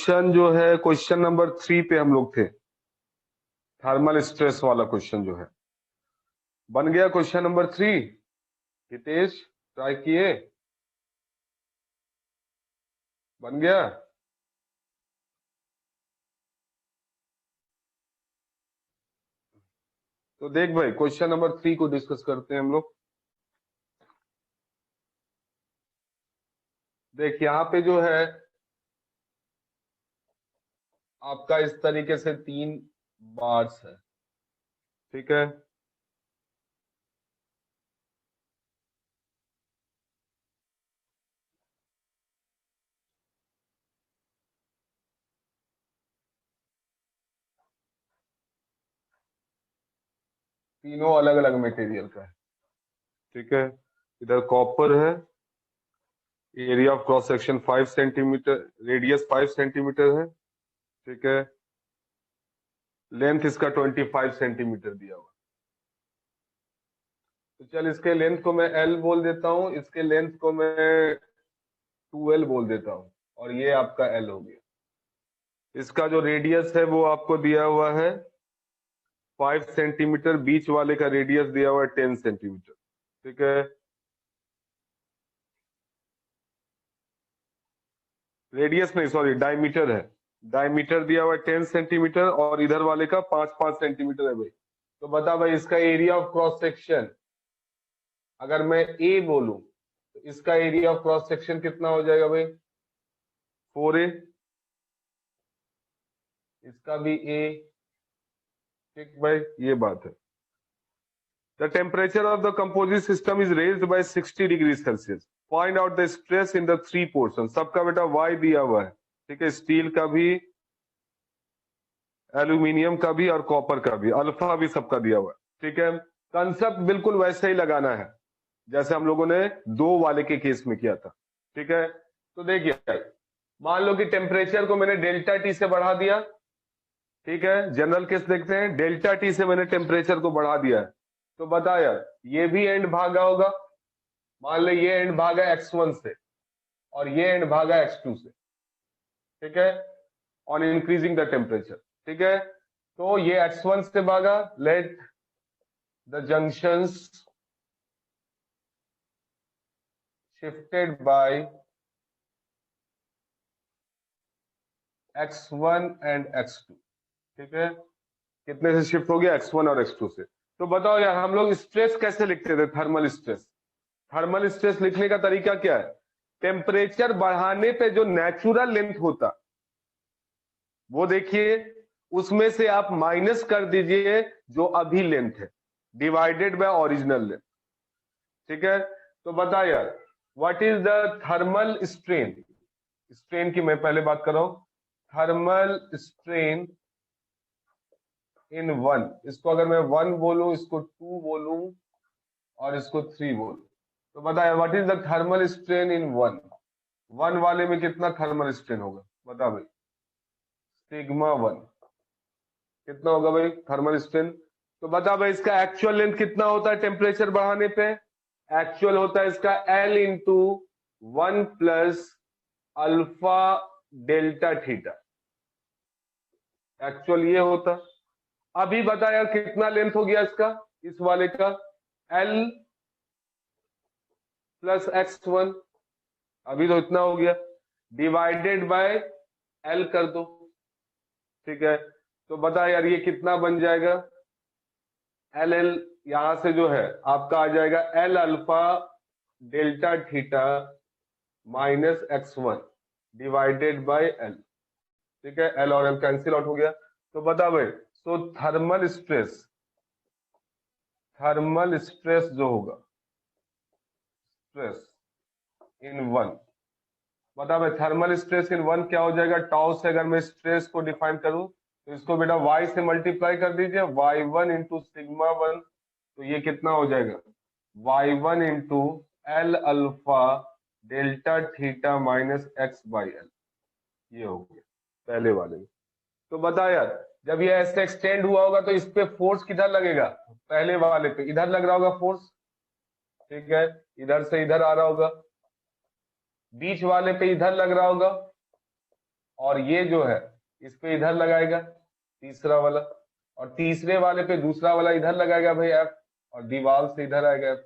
Question जो है question number 3 पे हम लोग थे, थर्मल स्ट्रेस वाला क्वेश्चन जो है बन गया। क्वेश्चन नंबर 3 हितेश ट्राई किए, बन गया? तो देख भाई, क्वेश्चन नंबर 3 को डिस्कस करते हैं हम लोग। देख यहाँ पे जो है आपका इस तरीके से 3 बार्स है, ठीक है। तीनों अलग अलग मटेरियल का है, ठीक है। इधर कॉपर है, area of cross section 5 centimetre, radius 5 centimetre है, ठीक है। लेंथ इसका 25 सेंटीमीटर दिया हुआ। तो चल इसके लेंथ को मैं L बोल देता हूँ, इसके लेंथ को मैं 2L बोल देता हूँ, और ये आपका L हो गया। इसका जो रेडियस है वो आपको दिया हुआ है 5 सेंटीमीटर, बीच वाले का रेडियस दिया हुआ है 10 सेंटीमीटर, ठीक है। रेडियस नहीं, सॉरी, डायमीटर है। डायमीटर दिया हुआ है 10 सेंटीमीटर और इधर वाले का 5-5 सेंटीमीटर है भाई। तो बता भाई इसका एरिया ऑफ क्रॉस सेक्शन, अगर मैं ए बोलूं तो इसका एरिया ऑफ क्रॉस सेक्शन कितना हो जाएगा भाई? 4A। इसका भी ए, ठीक भाई, ये बात है। The temperature of the composite system is raised bye 60 degree Celsius. Find out the stress in the 3 portion. सबका बेटा वाई दिया हुआ है, ठीक है। स्टील का भी, एल्यूमिनियम का भी और कॉपर का भी, अल्फा भी सबका दिया हुआ है, ठीक है। कंसेप्ट बिल्कुल वैसे ही लगाना है जैसे हम लोगों ने 2 वाले के केस में किया था, ठीक है। तो देखिए, मान लो कि टेम्परेचर को मैंने डेल्टा टी से बढ़ा दिया, ठीक है। जनरल केस देखते हैं, डेल्टा टी से मैंने टेम्परेचर को बढ़ा दिया है। तो बता यार, ये भी एंड भागा होगा, मान लो ये एंड भागा x1 से और ये एंड भागा x2 से, ठीक है, ऑन इंक्रीजिंग द टेम्परेचर, ठीक है। तो ये x1 से भागा, let the junctions shifted by x1 and x2, ठीक है। कितने से शिफ्ट हो गया? x1 और x2 से। तो बताओ यार, हम लोग स्ट्रेस कैसे लिखते थे? Thermal stress. थर्मल स्ट्रेस लिखने का तरीका क्या है? टेम्परेचर बढ़ाने पे जो नेचुरल लेंथ होता वो देखिए, उसमें से आप माइनस कर दीजिए जो अभी लेंथ है, डिवाइडेड बाय ओरिजिनल लेंथ, ठीक है। तो बता यार, what is the thermal strain? Strain की मैं पहले बात कर रहा हूं। थर्मल स्ट्रेन इन 1, इसको अगर मैं 1 बोलूं, इसको 2 बोलूं और इसको 3 बोलूं, तो बताया what is the thermal strain in 1? 1 वाले में कितना थर्मल स्ट्रेन होगा? बता भाई। सिग्मा 1 कितना होगा भाई थर्मल स्ट्रेन? तो बता भाई इसका एक्चुअल लेंथ कितना होता है टेम्परेचर बढ़ाने पे? एक्चुअल होता है इसका L into 1 plus alpha delta theta. Actual ये होता। अभी बता यार कितना लेंथ हो गया इसका, इस वाले का? L प्लस x1, अभी तो इतना हो गया, डिवाइडेड बाय L कर दो, ठीक है। तो बता यार ये कितना बन जाएगा? L यहां से जो है आपका आ जाएगा L alpha delta theta minus x1 divided by L, ठीक है। L और L कैंसिल आउट हो गया। तो बता भाई, तो थर्मल स्ट्रेस जो होगा, स्ट्रेस इन 1, बता भाई थर्मल स्ट्रेस इन 1 क्या हो जाएगा? टाउ से अगर मैं स्ट्रेस को डिफाइन करूं तो इसको बेटा y से मल्टीप्लाई कर दीजिए, y1 इंटू सिग्मा 1। तो ये कितना हो जाएगा? y1 into L alpha delta theta minus x by L. ये हो गया पहले वाले में। तो बता यार, जब ये ऐसे एक्सटेंड हुआ होगा तो इस पे फोर्स किधर लगेगा? पहले वाले पे इधर लग रहा होगा फोर्स, ठीक है, इधर से इधर आ रहा होगा। बीच वाले पे इधर लग रहा होगा, और ये जो है इस पे इधर लगाएगा तीसरा वाला, और तीसरे वाले पे दूसरा वाला इधर लगाएगा भाई F, और दीवार से इधर आएगा F।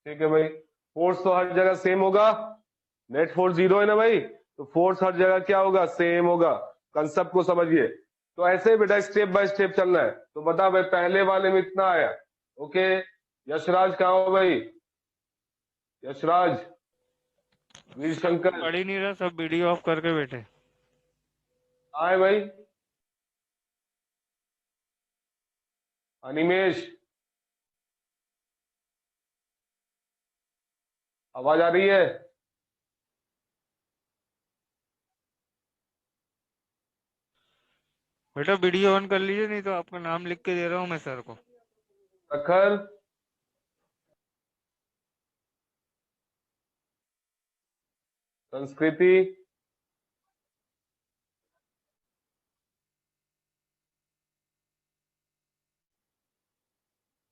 ठीक है भाई, फोर्स तो हर जगह सेम होगा, नेट फोर्स 0 है ना भाई, तो फोर्स हर जगह क्या होगा, सेम होगा। कंसेप्ट को समझिए। तो ऐसे ही बेटा स्टेप बाय स्टेप चलना है। तो बता भाई पहले वाले में इतना आया, ओके। यशराज कहाँ हो भाई, यशराज, वीर शंकर पढ़ ही नहीं रहा, सब वीडियो ऑफ करके बैठे। आए भाई, अनिमेश आवाज आ रही है? बेटा वीडियो ऑन कर लीजिए, नहीं तो आपका नाम लिख के दे रहा हूँ मैं सर को। प्रखर, संस्कृति,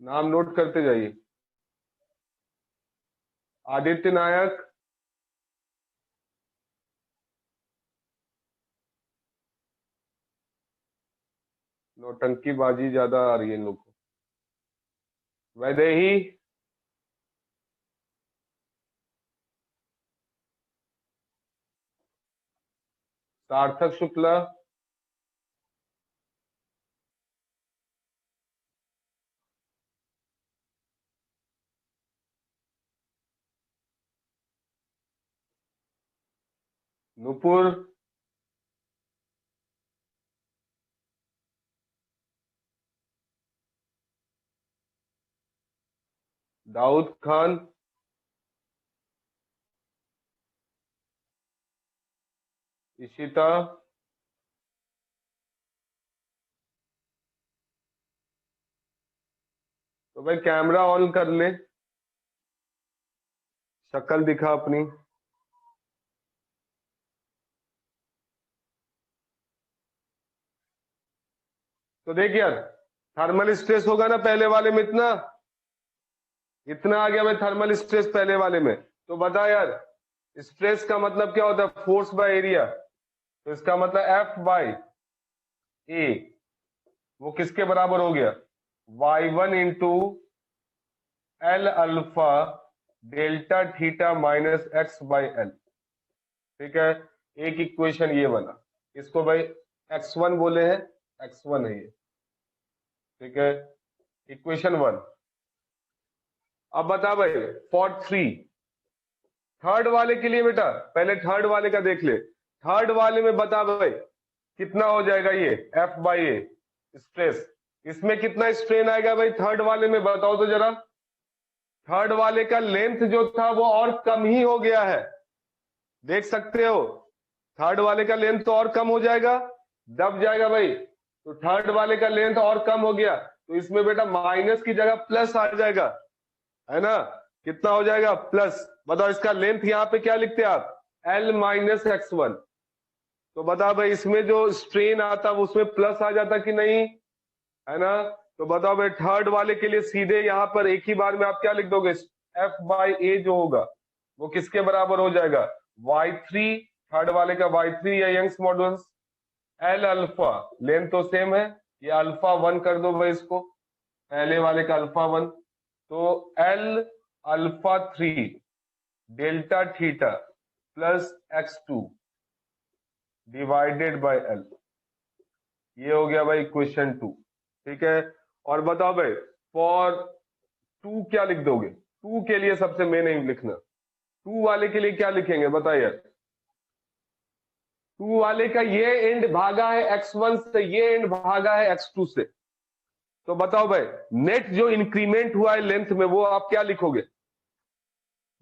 नाम नोट करते जाइए। आदित्य नायक, नौटंकी बाजी ज्यादा आ रही है इन लोग को। वैदेही, सार्थक शुक्ला, नुपुर, दाऊद खान, इशिता, तो भाई कैमरा ऑन कर ले, शक्ल दिखा अपनी। तो देख यार, थर्मल स्ट्रेस होगा ना पहले वाले में इतना, इतना आ गया भाई थर्मल स्ट्रेस पहले वाले में। तो बता यार, स्ट्रेस का मतलब क्या होता है, फोर्स बाय एरिया। तो इसका मतलब F बाई ए, वो किसके बराबर हो गया, Y1 into L alpha delta theta minus x by L. ठीक है, एक इक्वेशन ये बना, इसको भाई x1 बोले हैं, x1 है ये। ठीक है, इक्वेशन 1। अब बता भाई फॉर 3, थर्ड वाले के लिए बेटा पहले थर्ड वाले का देख ले। थर्ड वाले में बता भाई कितना हो जाएगा ये F बाई ए स्ट्रेस, इसमें कितना स्ट्रेन आएगा भाई थर्ड वाले में, बताओ तो जरा। थर्ड वाले का लेंथ जो था वो और कम ही हो गया है, देख सकते हो। थर्ड वाले का लेंथ तो और कम हो जाएगा, दब जाएगा भाई। तो थर्ड वाले का लेंथ और कम हो गया, तो इसमें बेटा माइनस की जगह प्लस आ जाएगा, है ना। कितना हो जाएगा, प्लस। बताओ इसका लेंथ यहाँ पे क्या लिखते हैं आप, L माइनस x1। तो बता भाई इसमें जो स्ट्रेन आता वो उसमें प्लस आ जाता कि नहीं, है ना। तो बताओ भाई थर्ड वाले के लिए सीधे यहाँ पर एक ही बार में आप क्या लिख दोगे, F बाई ए जो होगा वो किसके बराबर हो जाएगा, Y3। थर्ड वाले का Y3 या Young's modulus. L alpha, length तो सेम है, ये अल्फा 1 कर दो भाई इसको, पहले वाले का अल्फा 1। तो L alpha 3 delta theta plus x2 divided by L, ये हो गया भाई इक्वेशन 2। ठीक है, और बताओ भाई फॉर 2 क्या लिख दोगे, 2 के लिए सबसे मेन लिखना, 2 वाले के लिए क्या लिखेंगे बताइए। 2 वाले का ये एंड भागा है x1 से, ये एंड भागा है x2 से। तो बताओ भाई नेट जो इंक्रीमेंट हुआ है लेंथ में वो आप क्या लिखोगे,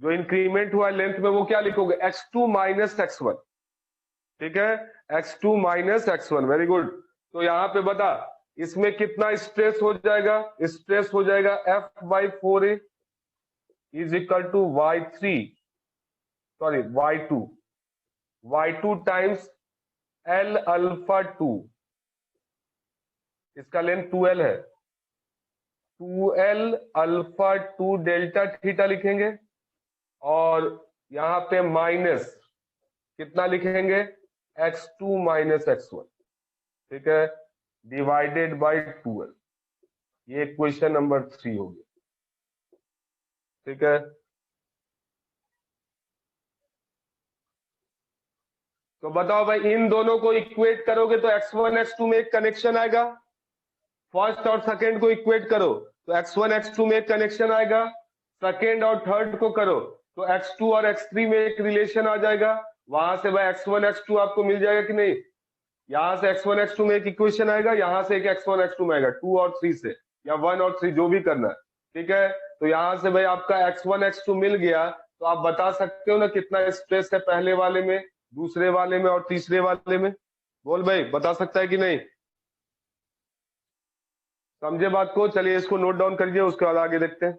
जो इंक्रीमेंट हुआ है लेंथ में वो क्या लिखोगे, x2 माइनस x1। ठीक है, x2 minus x1, very good. तो यहां पे बता इसमें कितना स्ट्रेस हो जाएगा, स्ट्रेस हो जाएगा F by 4a is equal to Y3, sorry Y2 times L alpha 2, इसका लेंथ 2L है, 2L अल्फा 2 डेल्टा थीटा लिखेंगे, और यहां पे माइनस कितना लिखेंगे, x2 माइनस x1, ठीक है, डिवाइडेड बाई 12। ये क्वेश्चन नंबर 3 हो गया, ठीक है। तो बताओ भाई, इन दोनों को इक्वेट करोगे तो x1 x2 में एक कनेक्शन आएगा। फर्स्ट और सेकंड को इक्वेट करो तो x1 x2 में एक कनेक्शन आएगा। सेकंड और थर्ड को करो तो x2 और x3 में एक रिलेशन आ जाएगा। वहां से भाई x1 x2 आपको मिल जाएगा कि नहीं। यहाँ से x1 x2 में एक इक्वेशन आएगा, यहाँ से एक x1 x2 में आएगा, 2 और 3 से, या 1 और 3 जो भी करना है, ठीक है। तो यहाँ से भाई आपका x1 x2 मिल गया, तो आप बता सकते हो ना कितना स्ट्रेस है पहले वाले में, दूसरे वाले में और तीसरे वाले में। बोल भाई, बता सकता है कि नहीं। समझे बात को। चलिए इसको नोट डाउन करिए, उसके बाद आगे देखते हैं।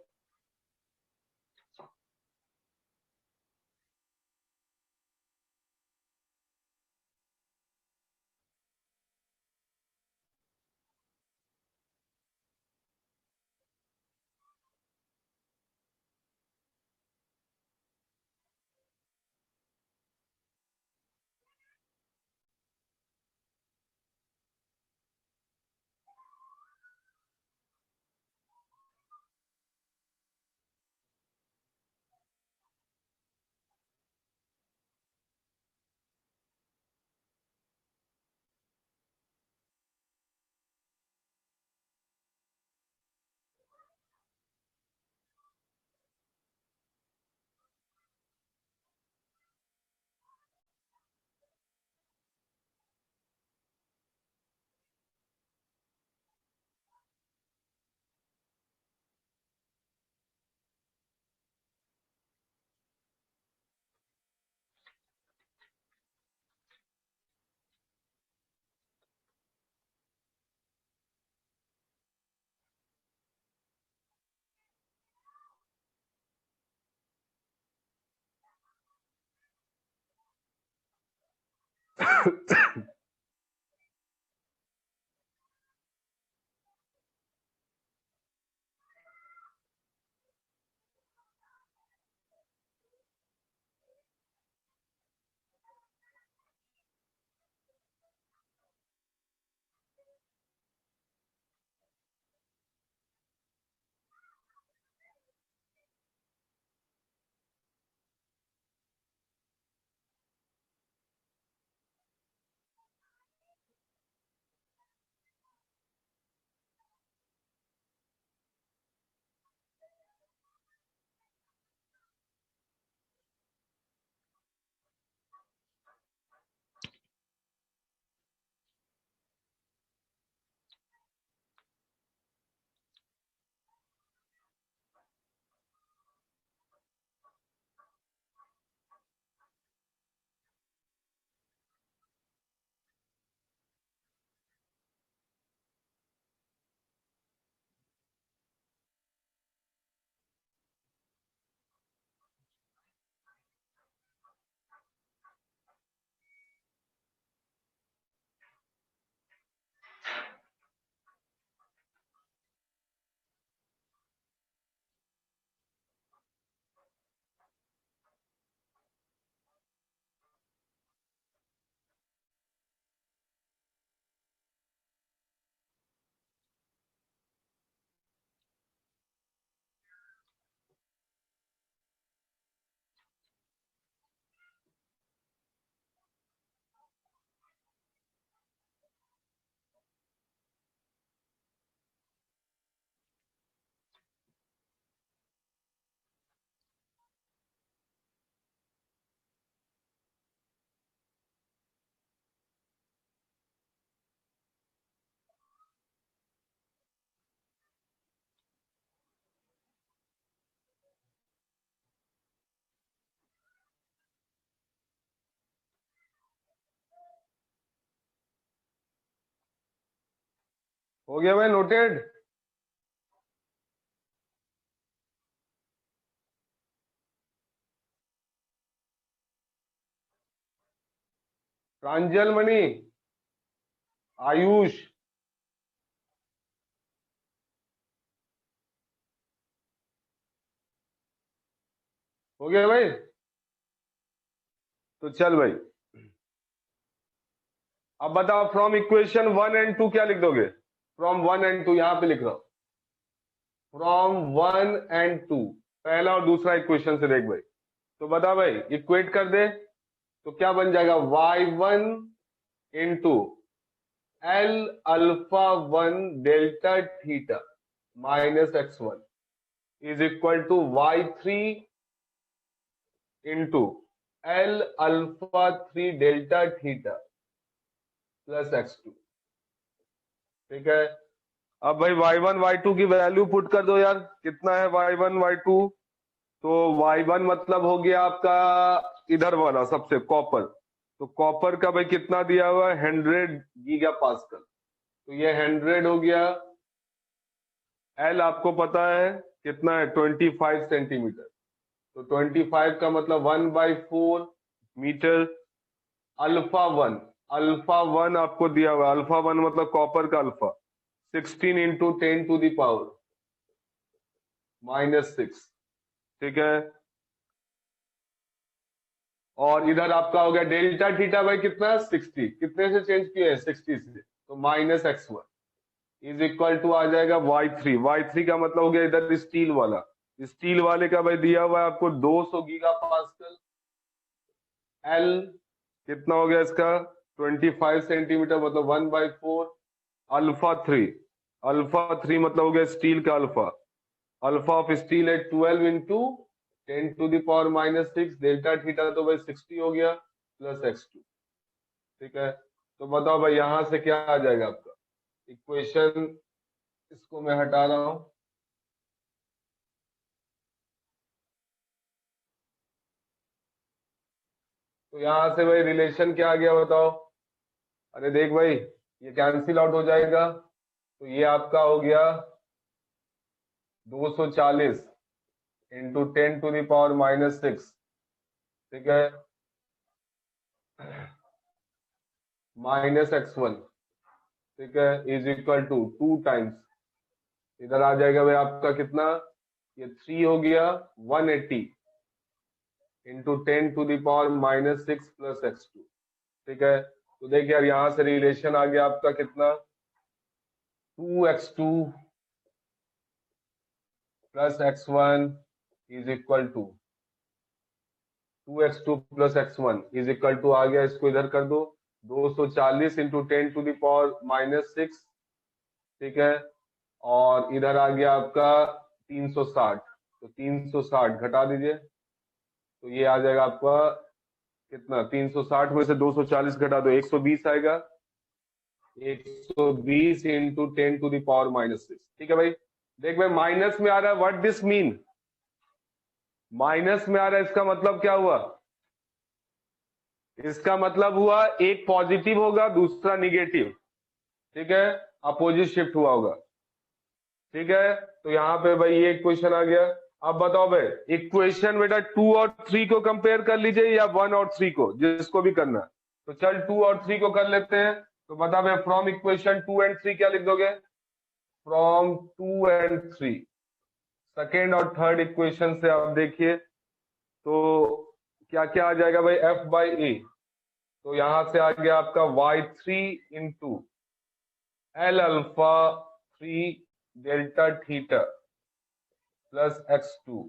हो गया भाई, नोटेड। प्रांजल मणि, आयुष, हो गया भाई। तो चल भाई, अब बताओ फ्रॉम इक्वेशन 1 एंड 2 क्या लिख दोगे? फ्रॉम 1 एंड 2 यहां पे लिख रहा हूं, फ्रॉम 1 एंड 2, पहला और दूसरा इक्वेशन से देख भाई। तो बता भाई, इक्वेट कर दे तो क्या बन जाएगा? y1 into L alpha 1 delta theta minus x1 is equal to y3 into L alpha 3 delta theta plus x2। ठीक है, अब भाई y1 y2 की वैल्यू पुट कर दो यार, कितना है y1 y2? तो y1 मतलब हो गया आपका इधर वाला सबसे कॉपर, तो कॉपर का भाई कितना दिया हुआ है? 100 गीगा पास्कल, तो ये 100 हो गया। L आपको पता है कितना है? 25 सेंटीमीटर, तो 25 का मतलब 1/4 मीटर। अल्फा वन आपको दिया हुआ है, अल्फा वन मतलब कॉपर का alpha 16 into 10 to the power -6। ठीक है, और इधर आपका हो गया डेल्टा थीटा भाई कितना? 60, कितने से चेंज किया है? 60 से, तो -x1 इज इक्वल टू आ जाएगा y3। y3 का मतलब हो गया इधर स्टील वाला, स्टील वाले का भाई दिया हुआ है आपको 200 गीगा पास्कल। L कितना हो गया इसका? 25 सेंटीमीटर, मतलब 1/4 अल्फा 3 मतलब हो गया स्टील का अल्फा, अल्फा ऑफ स्टील है 12 into 10 to the power -6, delta theta तो भाई 60 हो गया प्लस x2। ठीक है, तो बताओ भाई यहां से क्या आ जाएगा आपका इक्वेशन? इसको मैं हटा रहा हूं, तो यहां से भाई रिलेशन क्या आ गया बताओ? अरे देख भाई, ये कैंसिल आउट हो जाएगा, तो ये आपका हो गया 240 इंटू 10 टू द पावर -6। ठीक है, -x1। ठीक है, इज इक्वल टू 2 टाइम्स, इधर आ जाएगा भाई आपका कितना? ये 3 हो गया 180 into 10 to the power -6 plus x2। ठीक है, तो देखिए यार यहां से रिलेशन आ गया आपका कितना? 2x2 plus x1 is equal to 2x2 plus x1 is equal to आ गया, इसको इधर कर दो 240 इंटू 10 टू द पावर -6। ठीक है, और इधर आ गया आपका 360, तो 360 घटा दीजिए, तो ये आ जाएगा आपका कितना? 360 में से 240 घटा दो 120 आएगा, 120 इंटू 10 टू द पावर -6। ठीक है भाई, देख भाई माइनस में आ रहा है, व्हाट दिस मीन? माइनस में आ रहा है, इसका मतलब क्या हुआ? इसका मतलब हुआ एक पॉजिटिव होगा दूसरा निगेटिव। ठीक है, अपोजिट शिफ्ट हुआ होगा। ठीक है, तो यहाँ पे भाई ये इक्वेशन आ गया। अब बताओ भाई, इक्वेशन बेटा 2 और 3 को कंपेयर कर लीजिए या 1 और 3 को, जिसको भी करना है। तो चल 2 और 3 को कर लेते हैं। तो बता भाई फ्रॉम इक्वेशन 2 एंड 3 क्या लिख दोगे? फ्रॉम 2 एंड 3, सेकेंड और थर्ड इक्वेशन से आप देखिए तो क्या क्या आ जाएगा भाई? F/A, तो यहां से आ गया आपका y3 into L alpha 3 delta theta plus x2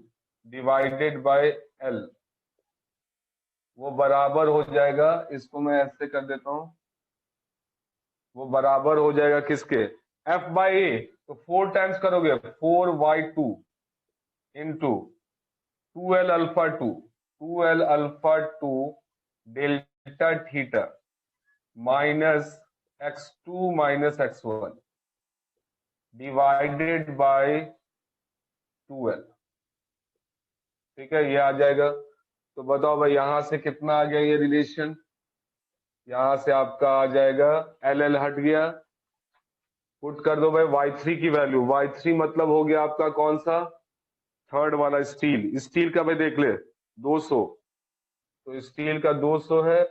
divided by L, वो बराबर हो जाएगा, इसको मैं ऐसे कर देता हूं, वो बराबर हो जाएगा किसके? F/A, तो 4 टाइम्स करोगे 4y2 into 2L alpha 2 delta theta minus x2 minus x1 divided by 2L। ठीक है, ये आ जाएगा। तो बताओ भाई यहां से कितना आ गया ये रिलेशन? यहां से आपका आ जाएगा LL हट गया, पुट कर दो भाई y3 की वैल्यू। y3 मतलब हो गया आपका कौन सा? थर्ड वाला स्टील, स्टील का भाई देख ले 200, तो स्टील का 200 है।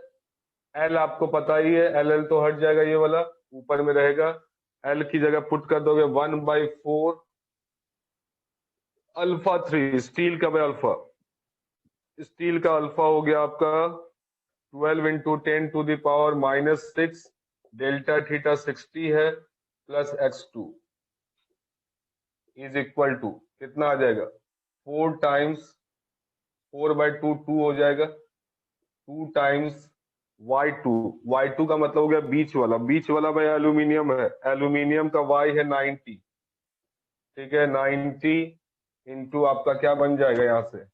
L आपको पता ही है, LL तो हट जाएगा, ये वाला ऊपर में रहेगा। L की जगह पुट कर दोगे 1/4 अल्फा 3, स्टील का भाई अल्फा, स्टील का अल्फा हो गया आपका 12 into 10 to the power -6 delta theta 60 है plus x2 is equal to कितना आ जाएगा 4 टाइम्स 4/2 2 हो जाएगा 2 टाइम्स y2 का मतलब हो गया बीच वाला भाई एल्यूमिनियम है, एल्यूमिनियम का y है 90, ठीक है 90 इंटू आपका क्या बन जाएगा यहाँ से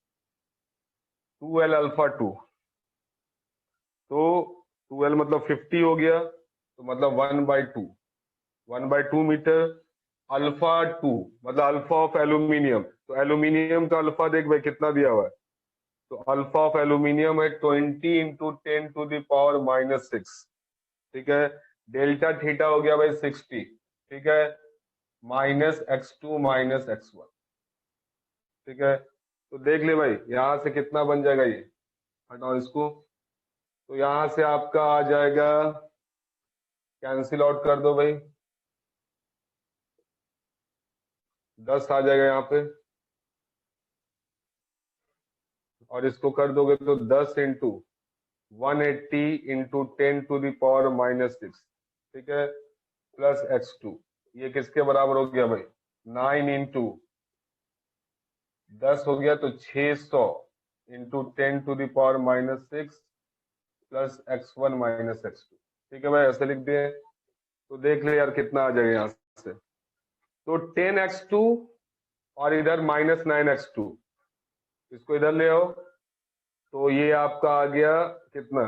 2l अल्फा 2, तो 2l मतलब 50 हो गया, तो मतलब 1/2 मीटर, अल्फा 2 मतलब अल्फा ऑफ एल्यूमिनियम, तो एल्यूमिनियम का अल्फा देख भाई कितना दिया हुआ है, तो अल्फा ऑफ एल्यूमिनियम है 20 इंटू 10⁻⁻6, ठीक है। डेल्टा थीटा हो गया भाई 60, ठीक है, -x2 - x1, ठीक है। तो देख ले भाई यहां से कितना बन जाएगा, ये हटाओ इसको, तो यहां से आपका आ जाएगा, कैंसिल आउट कर दो भाई, 10 आ जाएगा यहाँ पे, और इसको कर दोगे तो 10 इंटू 180 इंटू 10⁻⁻6, ठीक है, प्लस x2, ये किसके बराबर हो गया भाई 9 इंटू 10 हो गया, तो 600 इंटू 10⁻⁻6 प्लस x1 - x2, ठीक है भाई, ऐसे लिख दिए। तो देख ले यार कितना आ जाएगा यहाँ से, तो 10x2 और इधर -9x2, इसको इधर ले आओ, तो ये आपका आ गया कितना,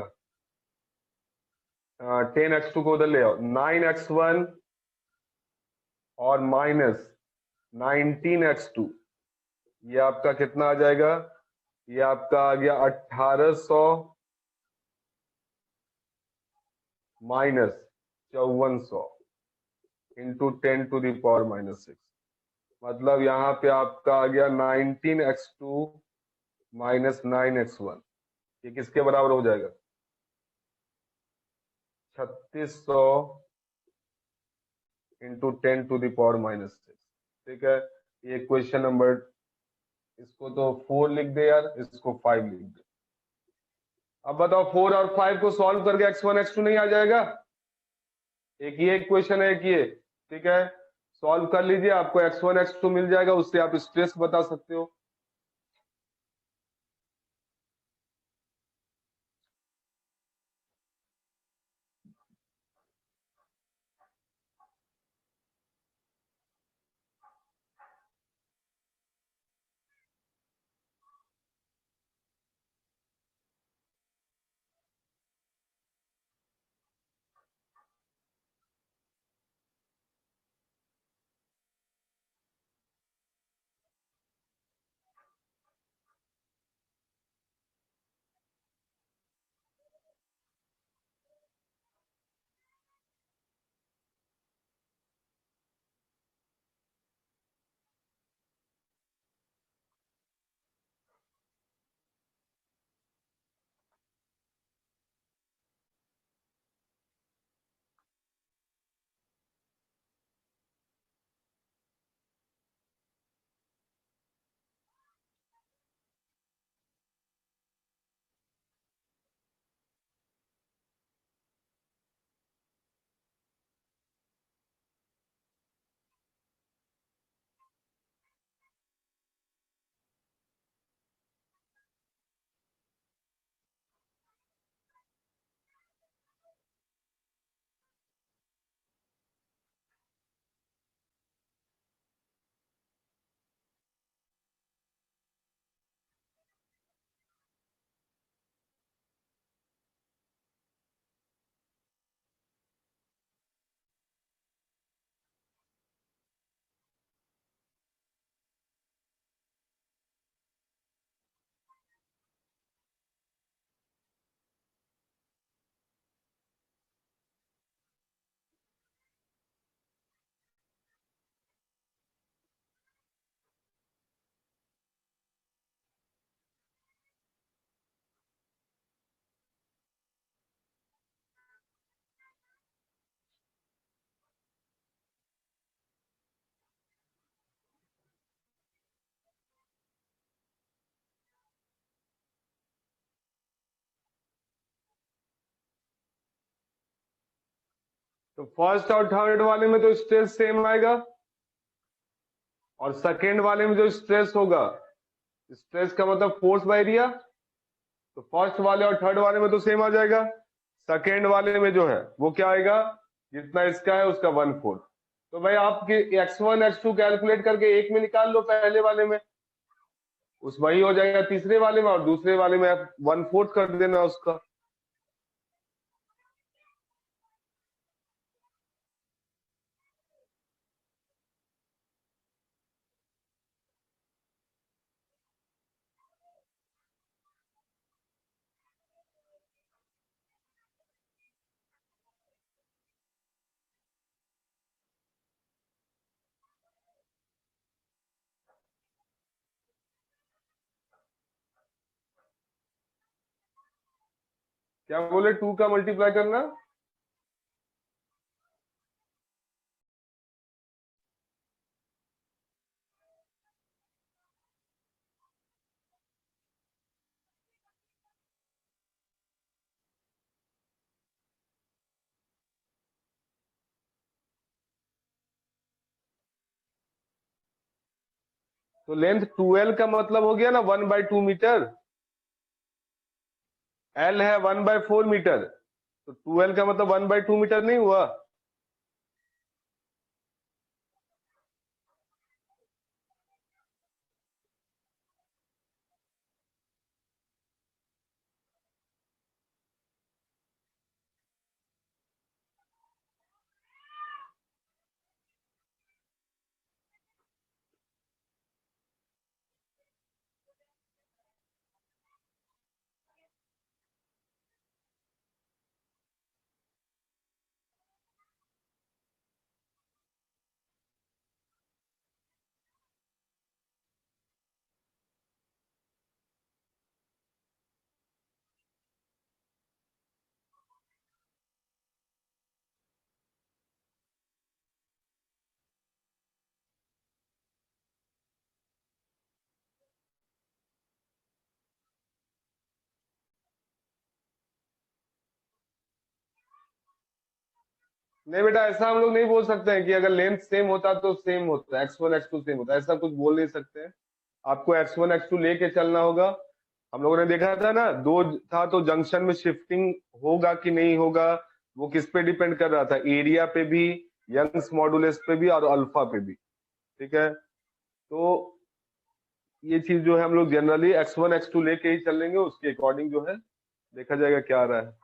10x2 को उधर ले आओ, 9x1 और -19x2, ये आपका कितना आ जाएगा, ये आपका आ गया 1800 -5400 इंटू 10⁻⁻6, मतलब यहाँ पे आपका आ गया 19x2 -9x1, ये किसके बराबर हो जाएगा 3600 इंटू 10⁻⁻6, ठीक है। ये क्वेश्चन नंबर, इसको तो 4 लिख दे यार, इसको 5 लिख दे। अब बताओ 4 और 5 को सॉल्व करके x1 x2 नहीं आ जाएगा, एक ये क्वेश्चन है, एक ये, ठीक है, सॉल्व कर लीजिए, आपको x1 x2 मिल जाएगा, उससे आप स्ट्रेस बता सकते हो। तो फर्स्ट और थर्ड वाले में तो स्ट्रेस सेम आएगा, और सेकेंड वाले में जो स्ट्रेस होगा, स्ट्रेस का मतलब फोर्स बाय एरिया, तो फर्स्ट वाले और थर्ड वाले में तो सेम आ जाएगा। सेकेंड वाले में जो है वो क्या आएगा, जितना इसका है उसका 1/4। तो भाई आपके x1 x2 कैलकुलेट करके एक में निकाल लो, पहले वाले में उस वही हो जाएगा, तीसरे वाले में, और दूसरे वाले में आप 1/4 कर देना उसका। क्या बोले, 2 का मल्टीप्लाई करना? तो लेंथ 2l का मतलब हो गया ना 1/2 मीटर, l है 1/4 मीटर, तो 2l का मतलब 1/2 मीटर नहीं हुआ? नहीं बेटा, ऐसा हम लोग नहीं बोल सकते हैं कि अगर लेंथ सेम होता तो सेम होता, x1 x2 सेम होता, ऐसा कुछ बोल नहीं सकते हैं। आपको x1 x2 लेके चलना होगा। हम लोगों ने देखा था ना, दो था तो जंक्शन में शिफ्टिंग होगा कि नहीं होगा, वो किस पे डिपेंड कर रहा था, एरिया पे भी, यंग्स मॉडुलस पे भी, और अल्फा पे भी। ठीक है, तो ये चीज जो है हम लोग जनरली x1 x2 लेके ही चलेंगे, उसके अकॉर्डिंग जो है देखा जाएगा क्या आ रहा है।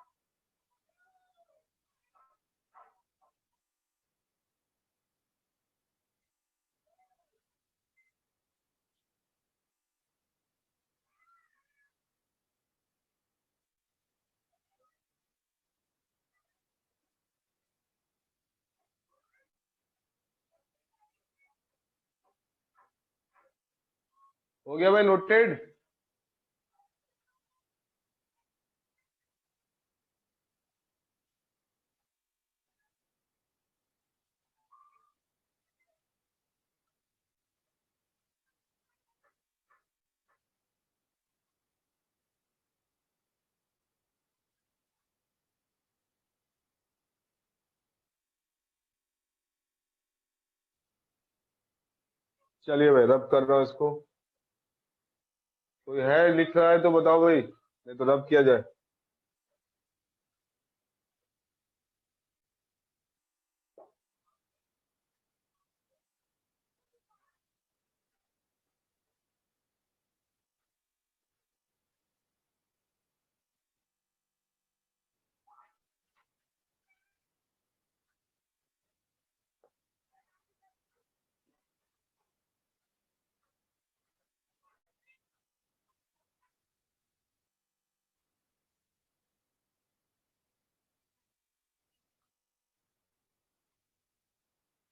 हो गया भाई, नोटेड? चलिए भाई, रब कर रहा हूँ इसको। कोई है लिख रहा है तो बताओ भाई, नहीं तो रब किया जाए।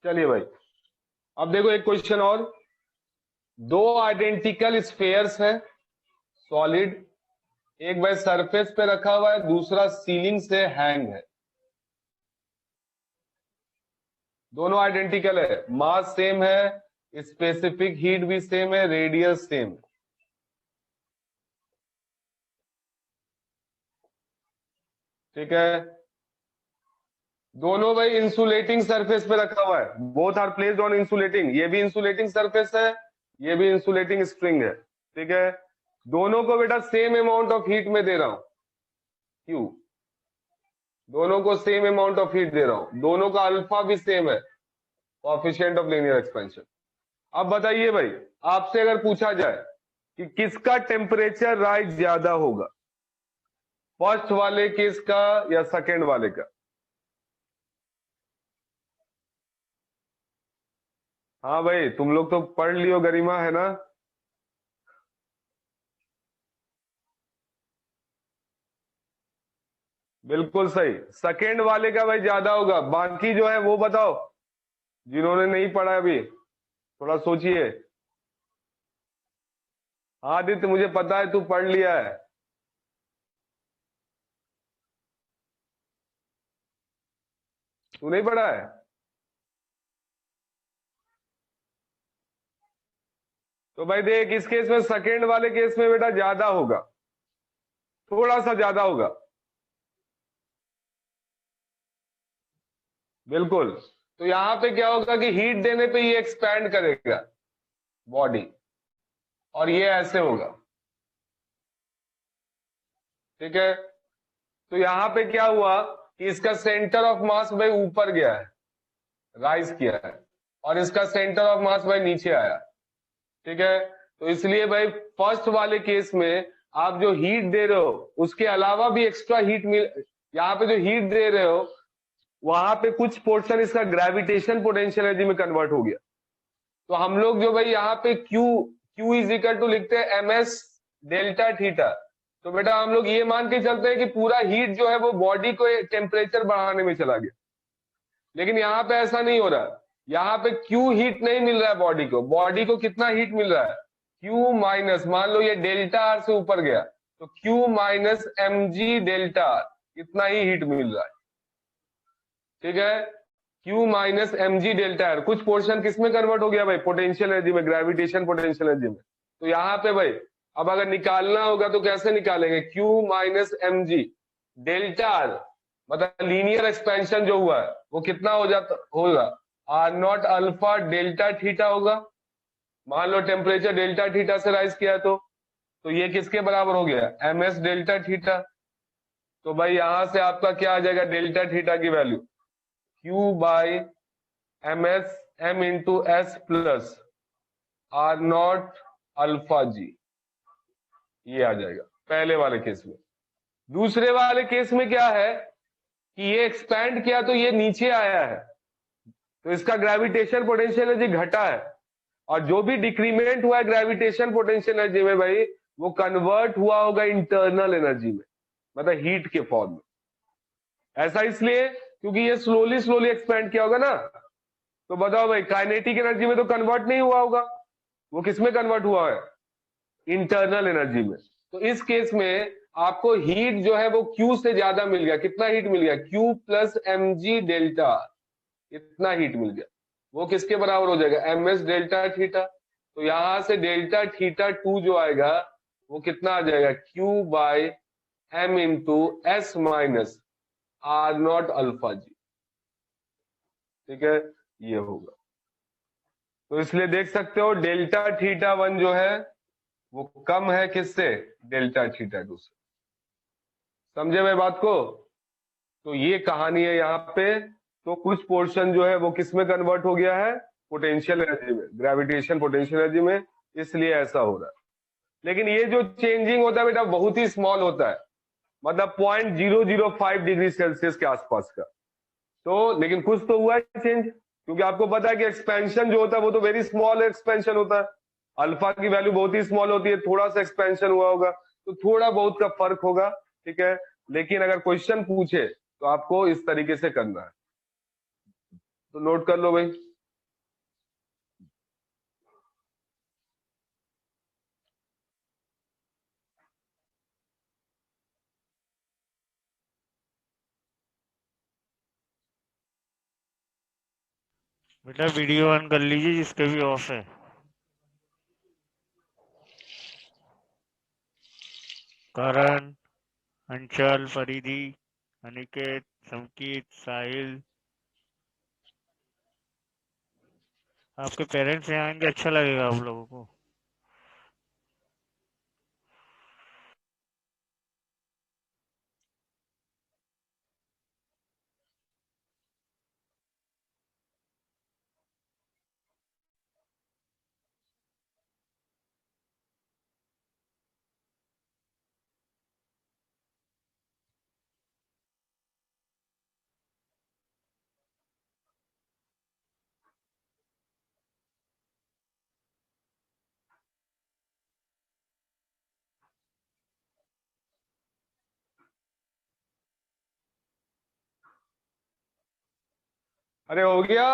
चलिए भाई, अब देखो एक क्वेश्चन और। दो आइडेंटिकल स्फेयर्स है, सॉलिड, एक भाई सरफेस पे रखा हुआ है, दूसरा सीलिंग से हैंग है। दोनों आइडेंटिकल है, मास सेम है, स्पेसिफिक हीट भी सेम है, रेडियस सेम। ठीक है, दोनों भाई इंसुलेटिंग सरफेस पे रखा हुआ है, both are placed on insulating, ये भी इंसुलेटिंग सरफेस है, ये भी इंसुलेटिंग स्ट्रिंग है, ठीक है। दोनों को बेटा सेम अमाउंट ऑफ हीट में दे रहा हूं, क्यू, दोनों को सेम अमाउंट ऑफ हीट दे रहा हूं, दोनों का अल्फा भी सेम है, कोएफिशिएंट ऑफ लीनियर एक्सपेंशन। अब बताइए भाई, आपसे अगर पूछा जाए कि किसका टेम्परेचर राइज ज्यादा होगा, फर्स्ट वाले केस का या सेकेंड वाले का? हाँ भाई, तुम लोग तो पढ़ लियो, गरिमा है ना? बिल्कुल सही, सेकेंड वाले का भाई ज्यादा होगा। बाकी जो है वो बताओ, जिन्होंने नहीं पढ़ा अभी, थोड़ा सोचिए। हाँ आदित्य, मुझे पता है तू पढ़ लिया है। तू नहीं पढ़ा है? तो भाई देख, इस केस में सेकेंड वाले केस में बेटा ज्यादा होगा, थोड़ा सा ज्यादा होगा, बिल्कुल। तो यहां पे क्या होगा कि हीट देने पे ये एक्सपैंड करेगा बॉडी, और ये ऐसे होगा, ठीक है। तो यहां पे क्या हुआ कि इसका सेंटर ऑफ मास भाई ऊपर गया है, राइज किया है, और इसका सेंटर ऑफ मास भाई नीचे आया, ठीक है। तो इसलिए भाई फर्स्ट वाले केस में आप जो हीट दे रहे हो उसके अलावा भी एक्स्ट्रा हीट मिल, यहाँ पे जो हीट दे रहे हो वहां पे कुछ पोर्शन इसका ग्रेविटेशन पोटेंशियल एनर्जी में कन्वर्ट हो गया। तो हम लोग जो भाई यहाँ पे Q, Q is equal to लिखते हैं MS डेल्टा थीटा। तो बेटा हम लोग ये मान के चलते हैं कि पूरा हीट जो है वो बॉडी को टेम्परेचर बढ़ाने में चला गया, लेकिन यहाँ पे ऐसा नहीं हो रहा। यहाँ पे Q हीट नहीं मिल रहा है बॉडी को, बॉडी को कितना हीट मिल रहा है, Q माइनस, मान लो ये डेल्टा आर से ऊपर गया तो Q minus mg delta are, इतना ही हीट मिल रहा है, ठीक है। Q minus mg delta are, कुछ पोर्शन किसमें कन्वर्ट हो गया भाई, पोटेंशियल एनर्जी में, ग्रेविटेशन पोटेंशियल एनर्जी में। तो यहाँ पे भाई अब अगर निकालना होगा तो कैसे निकालेंगे, Q minus mg delta R, मतलब लीनियर एक्सपेंशन जो हुआ है वो कितना हो जाता होगा, R naught alpha delta theta होगा। मान लो टेम्परेचर डेल्टा थीटा से राइज किया तो ये किसके बराबर हो गया, MS डेल्टा थीटा। तो भाई यहां से आपका क्या आ जाएगा, डेल्टा थीटा की value Q by MS M into S plus R naught alpha G, ये आ जाएगा पहले वाले केस में। दूसरे वाले केस में क्या है कि ये एक्सपैंड किया तो ये नीचे आया है, तो इसका ग्रेविटेशन पोटेंशियल एनर्जी घटा है, और जो भी डिक्रीमेंट हुआ है ग्रेविटेशन पोटेंशियल एनर्जी में भाई वो कन्वर्ट हुआ होगा इंटरनल एनर्जी में, मतलब हीट के फॉर्म में। ऐसा इसलिए क्योंकि ये स्लोली स्लोली एक्सपैंड किया होगा ना। तो बताओ भाई, काइनेटिक एनर्जी में तो कन्वर्ट नहीं हुआ होगा, वो किस में कन्वर्ट हुआ है, इंटरनल एनर्जी में। तो इस केस में आपको हीट जो है वो Q से ज्यादा मिल गया, कितना हीट मिल गया, Q प्लस mg डेल्टा, इतना हीट मिल गया। वो किसके बराबर हो जाएगा, MS डेल्टा थीटा। तो यहां से डेल्टा थीटा 2 जो आएगा वो कितना आ जाएगा, Q by M into S minus R naught alpha G, ठीक है, ये होगा। तो इसलिए देख सकते हो डेल्टा थीटा 1 जो है वो कम है किससे, डेल्टा थीटा 2 से। समझे भाई बात को? तो ये कहानी है यहाँ पे। तो कुछ पोर्शन जो है वो किस में कन्वर्ट हो गया है, पोटेंशियल एनर्जी में, ग्रेविटेशन पोटेंशियल एनर्जी में, इसलिए ऐसा हो रहा है। लेकिन ये जो चेंजिंग होता है बेटा बहुत ही स्मॉल होता है, मतलब 0.005 डिग्री सेल्सियस के आसपास का। तो लेकिन कुछ तो हुआ है चेंज, क्योंकि आपको पता है कि एक्सपेंशन जो होता है वो तो वेरी स्मॉल एक्सपेंशन होता है, अल्फा की वैल्यू बहुत ही स्मॉल होती है, थोड़ा सा एक्सपेंशन हुआ होगा तो थोड़ा बहुत का फर्क होगा, ठीक है। लेकिन अगर क्वेश्चन पूछे तो आपको इस तरीके से करना है, तो नोट कर लो भाई। बेटा वीडियो ऑन कर लीजिए जिसके भी ऑफ है। करण, अंचल, फरीदी, अनिकेत, संकीत, साहिल, आपके पेरेंट्स यहाँ आएंगे, अच्छा लगेगा आप लोगों को। अरे हो गया।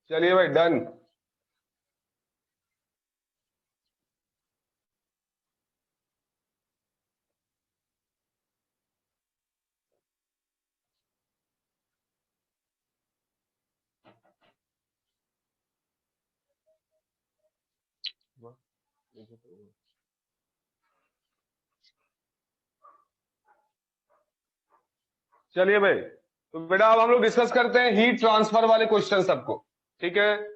चलिए भाई, डन। चलिए भाई, तो बेटा अब हम लोग डिस्कस करते हैं हीट ट्रांसफर वाले क्वेश्चन सबको। ठीक है,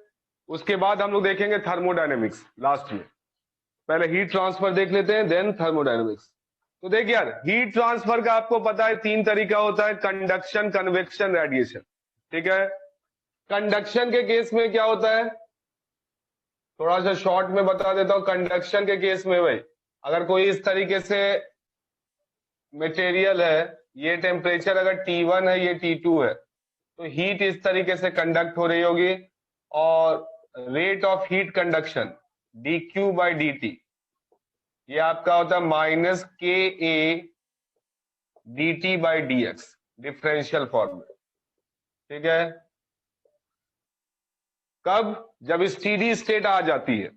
उसके बाद हम लोग देखेंगे थर्मोडायनेमिक्स लास्ट में। पहले हीट ट्रांसफर देख लेते हैं, देन थर्मोडायनेमिक्स। तो देखिए यार, हीट ट्रांसफर का आपको पता है 3 तरीका होता है, कंडक्शन, कन्वेक्शन, रेडिएशन। ठीक है, कंडक्शन के केस में क्या होता है, थोड़ा सा शॉर्ट में बता देता हूं। कंडक्शन के केस में भाई, अगर कोई इस तरीके से मटेरियल है, ये टेम्परेचर अगर T1 है, ये T2 है, तो हीट इस तरीके से कंडक्ट हो रही होगी, और rate of heat conduction dQ/dt ये आपका होता है -KA/dt/dx, डिफरेंशियल फॉर्म में। ठीक है, कब? जब स्टीडी स्टेट आ जाती है,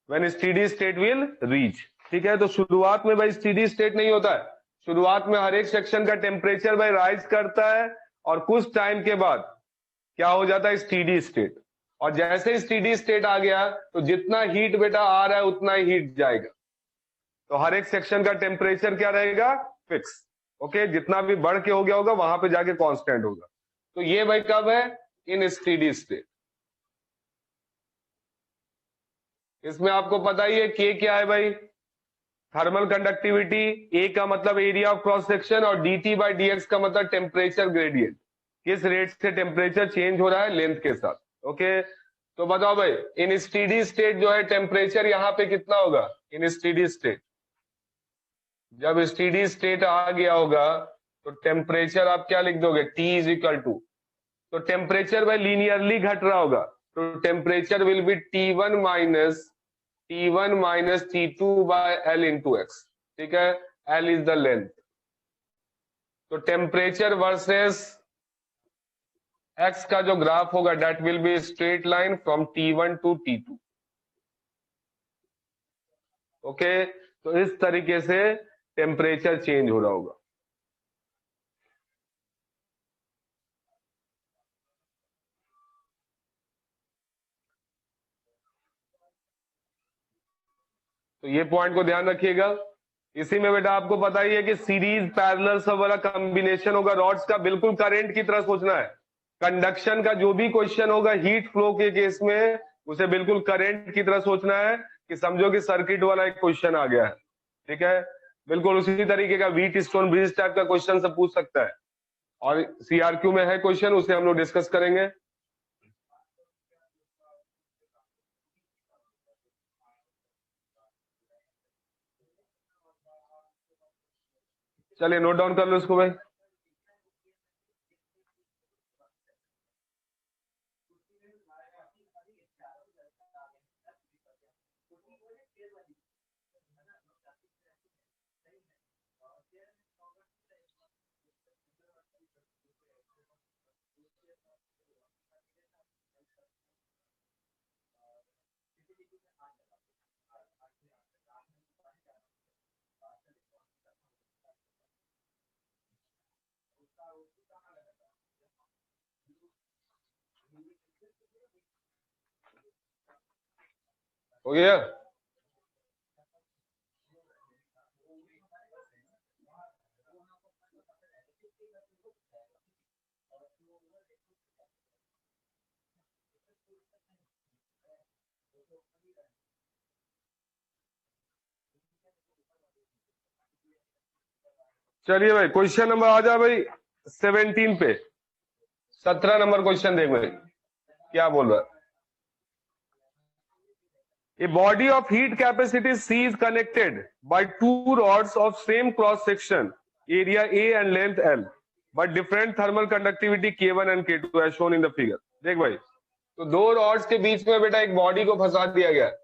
when steady state will reach. ठीक है, तो शुरुआत में भाई स्टीडी स्टेट नहीं होता है। शुरुआत में हर एक सेक्शन का टेम्परेचर भाई राइज करता है, और कुछ टाइम के बाद क्या हो जाता है, स्टीडी स्टेट। और जैसे स्टीडी स्टेट आ गया, तो जितना हीट बेटा आ रहा है उतना ही हीट जाएगा। तो हर एक सेक्शन का टेम्परेचर क्या रहेगा, फिक्स। ओके, जितना भी बढ़ के हो गया होगा वहां पे जाके कांस्टेंट होगा। तो ये भाई कब है, इन स्टीडी स्टेट। इसमें आपको पता ही है के क्या है भाई, थर्मल कंडक्टिविटी। ए का मतलब एरिया ऑफ क्रॉस सेक्शन, और dt/dx का मतलब टेम्परेचर ग्रेडियंट। किस रेट से टेम्परेचर चेंज हो रहा है लेंथ के साथ। ओके, तो बताओ भाई, इन स्टीडी स्टेट जो है टेम्परेचर यहाँ पे कितना होगा, इन स्टीडी स्टेट। जब स्टीडी स्टेट आ गया होगा, तो टेम्परेचर आप क्या लिख दोगे, T इज इक्वल टू, तो टेम्परेचर भाई लीनियरली घट रहा होगा, तो temperature will be T1 - T2/L into x. ठीक है, L इज द लेंथ। तो टेम्परेचर वर्सेस एक्स का जो ग्राफ होगा, that will be straight line from T1 to T2। Okay, तो इस तरीके से टेम्परेचर चेंज हो रहा होगा। तो ये पॉइंट को ध्यान रखिएगा। इसी में बेटा आपको पता ही है कि सीरीज पैरेलल सब वाला कॉम्बिनेशन होगा रॉड्स का, बिल्कुल करंट की तरह सोचना है। कंडक्शन का जो भी क्वेश्चन होगा हीट फ्लो के केस में, उसे बिल्कुल करंट की तरह सोचना है, कि समझो कि सर्किट वाला एक क्वेश्चन आ गया है। ठीक है, बिल्कुल उसी तरीके का व्हीट स्टोन ब्रिज टाइप का क्वेश्चन सब पूछ सकता है, और सीआरक्यू में है क्वेश्चन, उसे हम लोग डिस्कस करेंगे। चलिए नोट डाउन कर लो इसको भाई। हो गया? चलिए भाई क्वेश्चन नंबर आ जा भाई 17 पे। 17 नंबर क्वेश्चन देख भाई क्या बोल रहा है। A body of heat capacity C is connected by two rods of same cross section, area A and length L, but different thermal conductivity K1 and K2 as shown in the figure. देख भाई, तो दो rods के बीच में बेटा एक body को फंसा दिया गया है।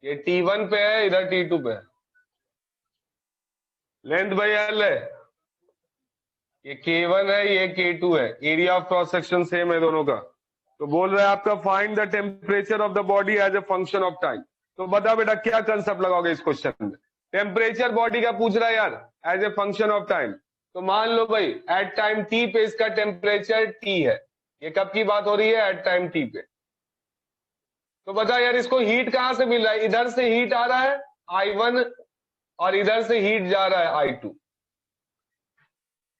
ये T1 पे है, इधर T2 पे है। लेंथ भाई L है, ये K1 है, ये K2 है। Area of cross section same है दोनों का। तो बोल रहा है आपका find the temperature of the body as a function of time. तो बता बेटा क्या कंसेप्ट लगाओगे इस क्वेश्चन में। टेम्परेचर बॉडी का पूछ रहा है यार as a function of time. तो मान लो भाई एट टाइम टी पे इसका टेम्परेचर टी है। ये कब की बात हो रही है? एट टाइम टी पे। तो बता यार इसको हीट कहां से मिल रहा है? इधर से हीट आ रहा है I1 और इधर से हीट जा रहा है I2।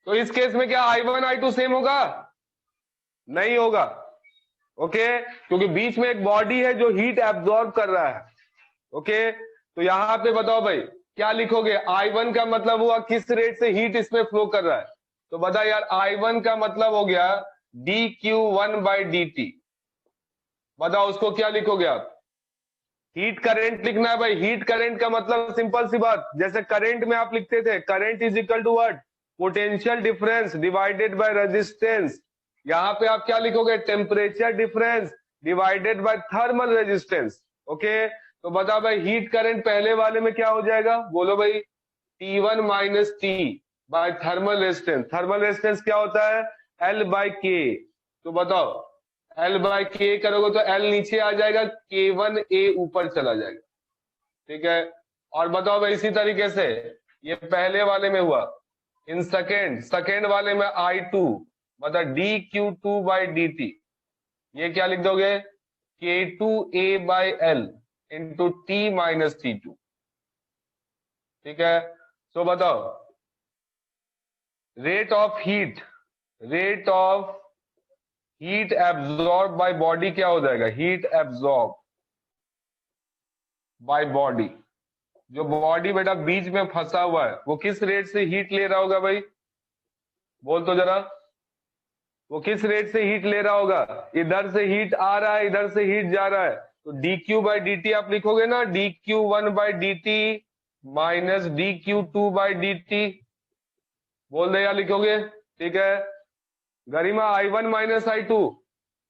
तो इस केस में क्या I1 I2 सेम होगा? नहीं होगा। ओके, क्योंकि बीच में एक बॉडी है जो हीट एब्जॉर्ब कर रहा है। ओके, तो यहां पे बताओ भाई क्या लिखोगे? I1 का मतलब हुआ किस रेट से हीट इसमें फ्लो कर रहा है। तो बता यार I1 का मतलब हो गया dQ1/dt। बताओ उसको क्या लिखोगे आप? हीट करंट लिखना है भाई। हीट करंट का मतलब सिंपल सी बात, जैसे करंट में आप लिखते थे current is equal to what? Potential difference divided by resistance. यहां पे आप क्या लिखोगे? Temperature difference divided by thermal resistance. Okay, तो बता भाई हीट करंट पहले वाले में क्या हो जाएगा? बोलो भाई T1 minus T by thermal resistance. Thermal resistance क्या होता है? L/K। तो बताओ L/K करोगे तो L नीचे आ जाएगा, K1A ऊपर चला जाएगा। ठीक है, और बताओ भाई इसी तरीके से ये पहले वाले में हुआ। इन सेकेंड वाले में I2 मतलब dQ2/dt। ये क्या लिख दोगे? K2A/L into T minus T2। ठीक है, तो बताओ rate of heat absorb by body क्या हो जाएगा? Heat absorb by body. जो बॉडी बेटा बीच में फंसा हुआ है वो किस रेट से हीट ले रहा होगा भाई? बोल तो जरा, वो किस रेट से हीट ले रहा होगा? इधर से हीट आ रहा है, इधर से हीट जा रहा है। तो dQ/dt आप लिखोगे ना, dQ1/dt माइनस dQ2/dt। बोल दे या लिखोगे? ठीक है, गरिमा I1 माइनस I2,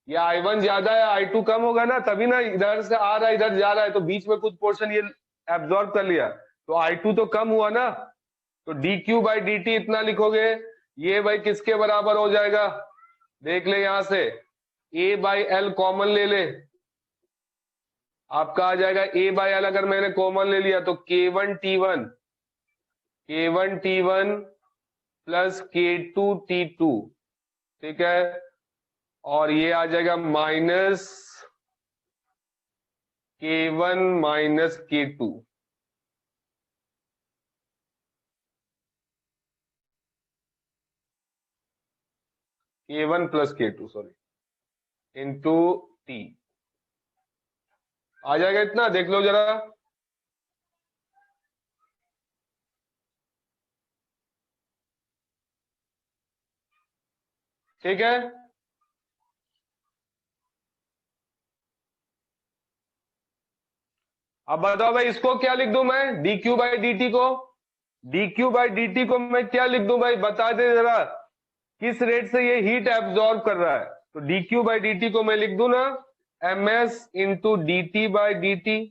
ये I1 ज्यादा है I2 कम होगा ना, तभी ना इधर से आ रहा है इधर जा रहा है, तो बीच में कुछ पोर्शन ये एब्जॉर्ब कर लिया, तो I2 तो कम हुआ ना। तो dQ/dt इतना लिखोगे। ये भाई किसके बराबर हो जाएगा? देख ले यहां से A/L कॉमन ले ले, आपका आ जाएगा A/L। अगर मैंने कॉमन ले लिया तो K1T1 प्लस K2T2। ठीक है, और ये आ जाएगा minus K1 minus K2। K1 plus K2 sorry into T आ जाएगा इतना। देख लो जरा, ठीक है। अब बताओ भाई इसको क्या लिख दूं मैं? dQ/dt को मैं क्या लिख दूं भाई? बता दे जरा, किस रेट से ये हीट एब्जॉर्ब कर रहा है? तो dQ/dt को मैं लिख दूं ना ms into dt/dt।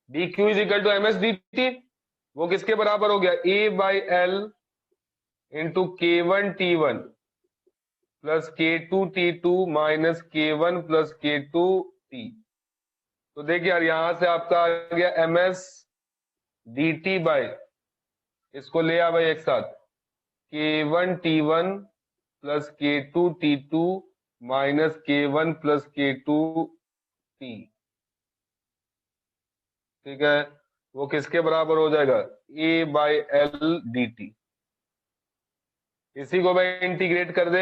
dQ is equal to ms dt। वो किसके बराबर हो गया? A/L into K1T1 plus K2T2 minus K1 plus K2T। तो देखिए यार यहां से आपका आ गया MS dt बाय, इसको ले आ भाई एक साथ, K1T1 plus K2T2 minus K1 plus K2T। ठीक है, वो किसके बराबर हो जाएगा, A/L dt। इसी को भाई इंटीग्रेट कर दे,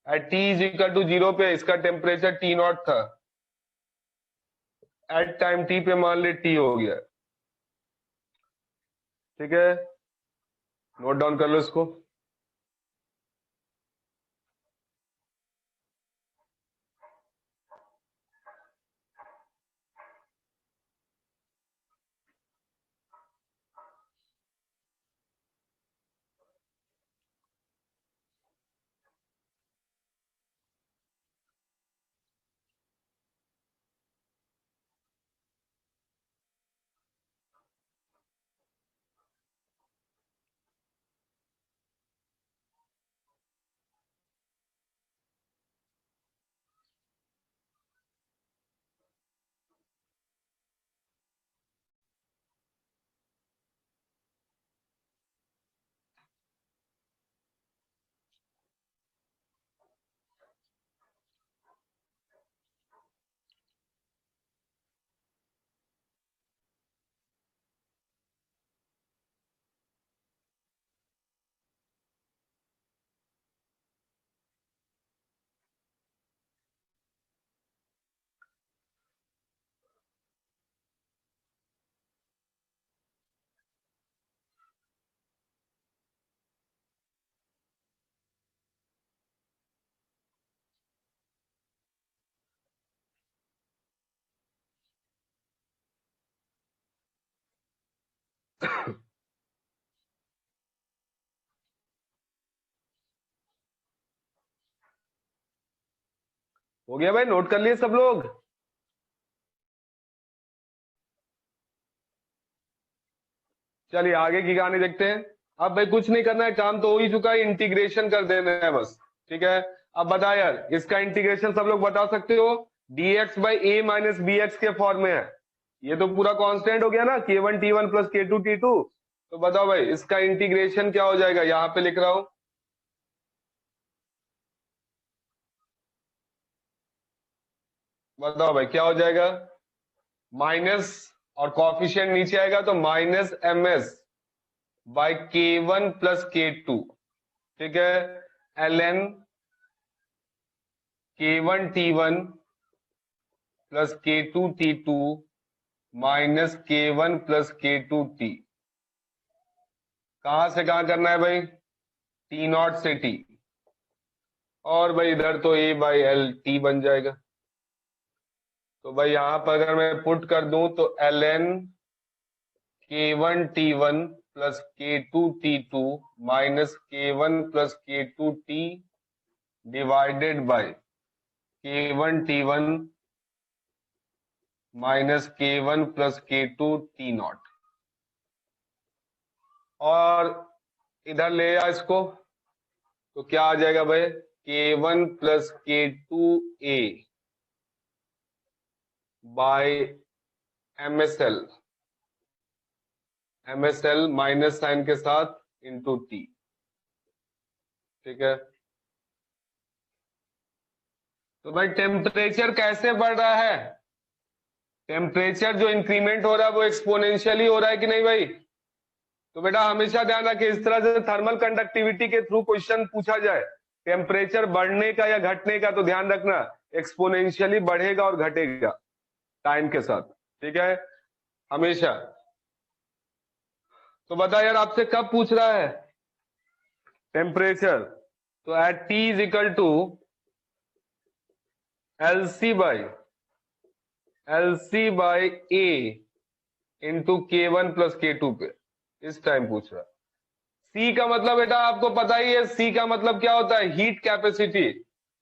at T is equal to 0 पे इसका टेम्परेचर T0 था, एट टाइम T पे मान ले T हो गया। ठीक है, नोट डाउन कर लो इसको। हो गया भाई, नोट कर लिए सब लोग। चलिए आगे की कहानी देखते हैं। अब भाई कुछ नहीं करना है, काम तो हो ही चुका है, इंटीग्रेशन कर देना है बस। ठीक है, अब बता यार इसका इंटीग्रेशन सब लोग बता सकते हो, dx by a minus b x के फॉर्म में है। ये तो पूरा कांस्टेंट हो गया ना, K1T1 प्लस K2T2। तो बताओ भाई इसका इंटीग्रेशन क्या हो जाएगा, यहां पे लिख रहा हूं, बताओ भाई क्या हो जाएगा, माइनस और कॉफिशिएंट नीचे आएगा तो minus MS by K1 plus K2। ठीक है, ln K1T1 plus K2T2 minus K1 plus K2T। कहां से कहां करना है भाई, T0 से T, और भाई इधर तो A/L T बन जाएगा। तो भाई यहां पर अगर मैं पुट कर दूं तो ln K1T1 plus K2T2 minus K1 plus K2T divided by K1T1 minus K1 plus K2T0। और इधर ले आ इसको, तो क्या आ जाएगा भाई, K1 plus K2A by MSL minus sign के साथ इंटू T। ठीक है, तो भाई टेम्परेचर कैसे बढ़ रहा है, टेम्परेचर जो इंक्रीमेंट हो रहा है वो एक्सपोनेंशियली हो रहा है कि नहीं भाई। तो बेटा हमेशा ध्यान रखिए, इस तरह से थर्मल कंडक्टिविटी के थ्रू क्वेश्चन पूछा जाए, टेम्परेचर बढ़ने का या घटने का, तो ध्यान रखना एक्सपोनेंशियली बढ़ेगा और घटेगा टाइम के साथ। ठीक है, हमेशा। तो बता यार आपसे कब पूछ रहा है टेम्परेचर, तो at T is equal to LC by A into K1 plus K2 पे इस टाइम पूछ रहा है। C का मतलब बेटा आपको पता ही है, C का मतलब क्या होता है, हीट कैपेसिटी।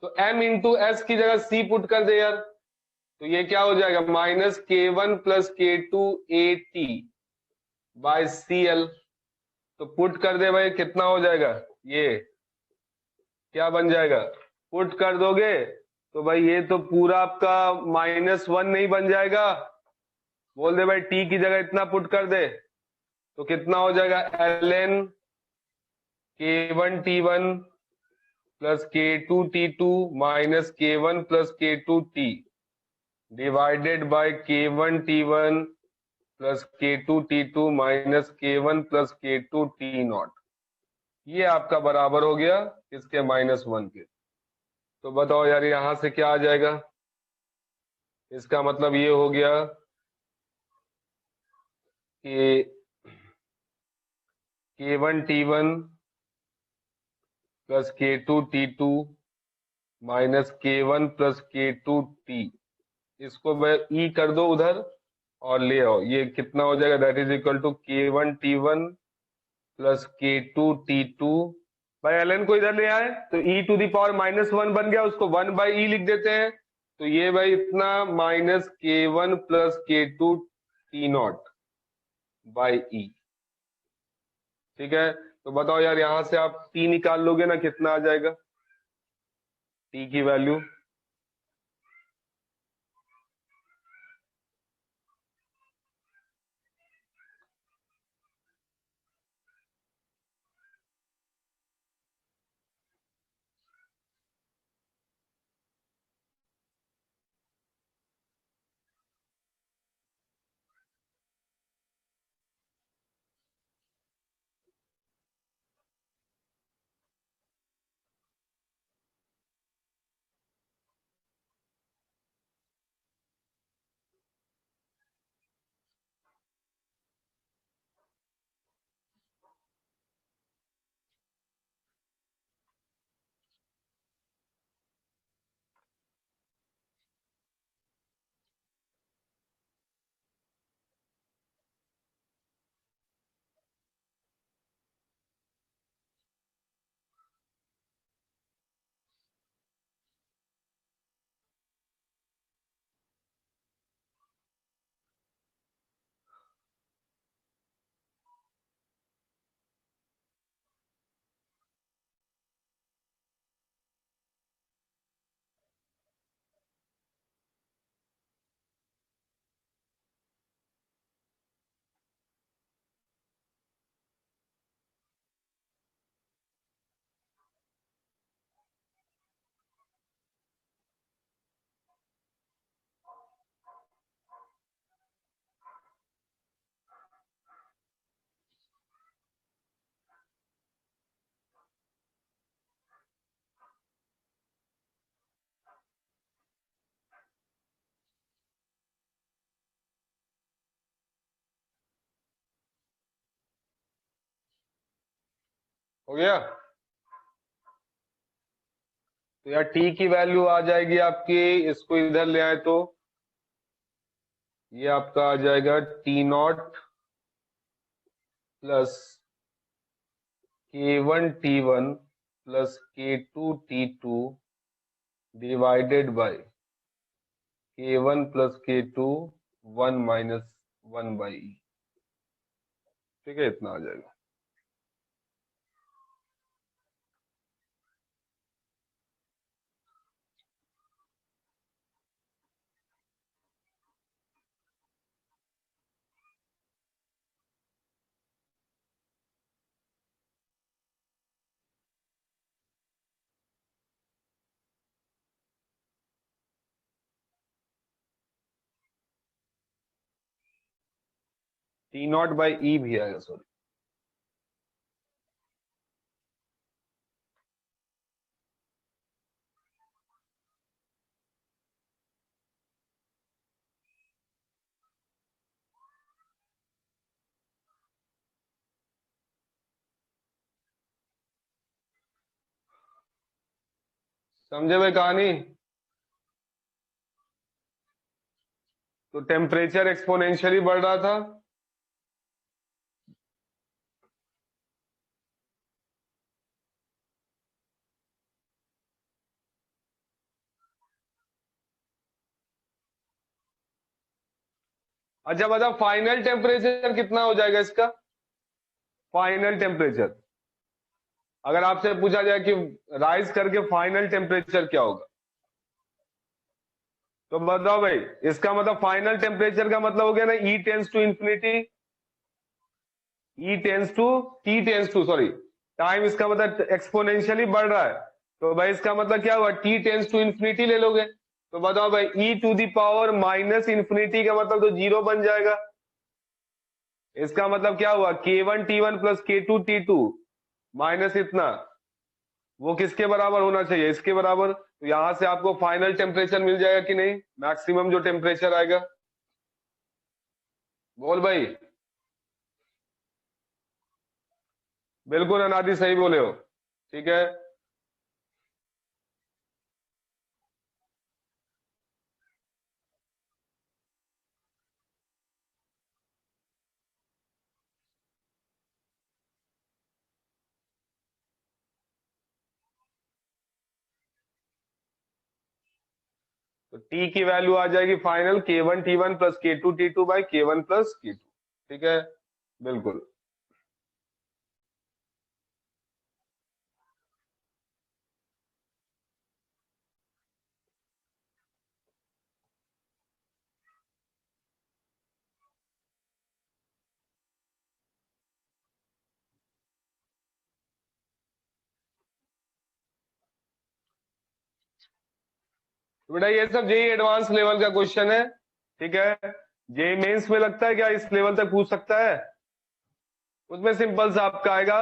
तो M इंटू S की जगह C पुट कर दे यार, तो ये क्या हो जाएगा, minus K1 plus K2 AT by CL। तो पुट कर दे भाई, कितना हो जाएगा, ये क्या बन जाएगा, पुट कर दोगे तो भाई ये तो पूरा आपका -1 नहीं बन जाएगा। बोल दे भाई टी की जगह इतना पुट कर दे तो कितना हो जाएगा, ln k1t1 plus k2t2 minus k1 plus k2t divided by k1t1 plus k2t2 minus k1 plus k2t0। ये आपका बराबर हो गया इसके -1 के। तो बताओ यार यहां से क्या आ जाएगा, इसका मतलब ये हो गया कि k1t1 plus k2t2 minus k1 plus k2t, इसको मैं ई कर दो उधर और ले आओ, ये कितना हो जाएगा, that is equal to k1t1 plus k2t2। भाई ln को इधर ले आए तो e टू दी पावर -1 बन गया, उसको 1/e लिख देते हैं। तो ये भाई इतना माइनस k1 प्लस k2t0/e। ठीक है, तो बताओ यार यहां से आप t निकाल लोगे ना, कितना आ जाएगा t की वैल्यू। हो गया, तो यार t की वैल्यू आ जाएगी आपकी, इसको इधर ले आए तो ये आपका आ जाएगा t0 plus k1t1 plus k2t2 divided by k1 plus k2 1 minus 1/e। ठीक है, इतना आ जाएगा। t0/e भी आएगा, सॉरी। समझे भाई कहानी। तो टेम्परेचर एक्सपोनेंशियली बढ़ रहा था, अच्छा बता फाइनल टेम्परेचर कितना हो जाएगा इसका, फाइनल टेम्परेचर। अगर आपसे पूछा जाए कि राइज करके फाइनल टेम्परेचर क्या होगा, तो बताओ भाई, इसका मतलब फाइनल टेम्परेचर का मतलब हो गया ना E tends to infinity, T tends to sorry time, इसका मतलब एक्सपोनेंशियली बढ़ रहा है, तो भाई इसका मतलब क्या हुआ, T टेंस टू इंफिनिटी ले लोगे। तो बताओ भाई E to the power minus infinity का मतलब तो 0 बन जाएगा। इसका मतलब क्या हुआ, K1 T1 plus K2 T2 minus इतना, वो किसके बराबर होना चाहिए, इसके बराबर। तो यहां से आपको फाइनल टेम्परेचर मिल जाएगा कि नहीं, मैक्सिमम जो टेम्परेचर आएगा। बोल भाई, बिल्कुल अनादि सही बोले हो, ठीक है। तो T की वैल्यू आ जाएगी final K1 T1 plus K2 T2 by K1 plus K2, ठीक है, बिल्कुल। तो बेटा ये सब जेई एडवांस लेवल का क्वेश्चन है, ठीक है। जेई मेंस में लगता है क्या इस लेवल तक पूछ सकता है, उसमें सिंपल सा आपका आएगा,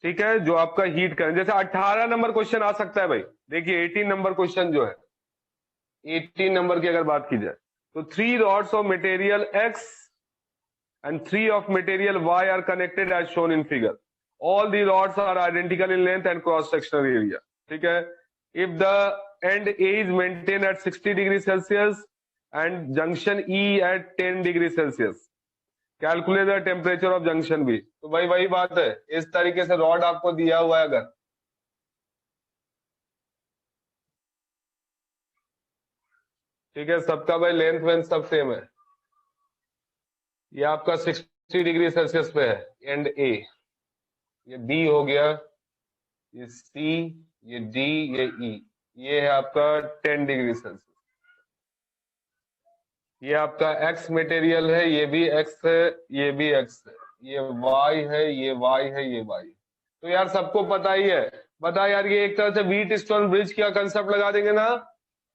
ठीक है, जो आपका हीट करें, जैसे 18 नंबर क्वेश्चन आ सकता है भाई। देखिए 18 नंबर क्वेश्चन जो है, 18 नंबर की अगर बात की जाए, तो 3 rods of material X and 3 of material Y are connected as shown in figure. All the rods are identical in length and cross sectional area, ठीक है। If the end A is maintained at 60 degrees Celsius and junction E at 10 degrees Celsius, calculate the temperature of junction B. तो भाई वही बात है, इस तरीके से रॉड आपको दिया हुआ है अगर, ठीक है, सबका भाई लेंथ वेंथ सब सेम है, ये आपका 60 डिग्री सेल्सियस पे है एंड ए, ये बी हो गया, ये सी, ये डी, ये ई, ये है आपका 10 डिग्री सेल्सियस। ये आपका एक्स मटेरियल है, ये भी एक्स है, ये भी एक्स है, ये वाई है, ये वाई है, ये वाई। तो यार सबको पता ही है, बता यार, ये एक तरह से व्हीट स्टोन ब्रिज का कंसेप्ट लगा देंगे ना,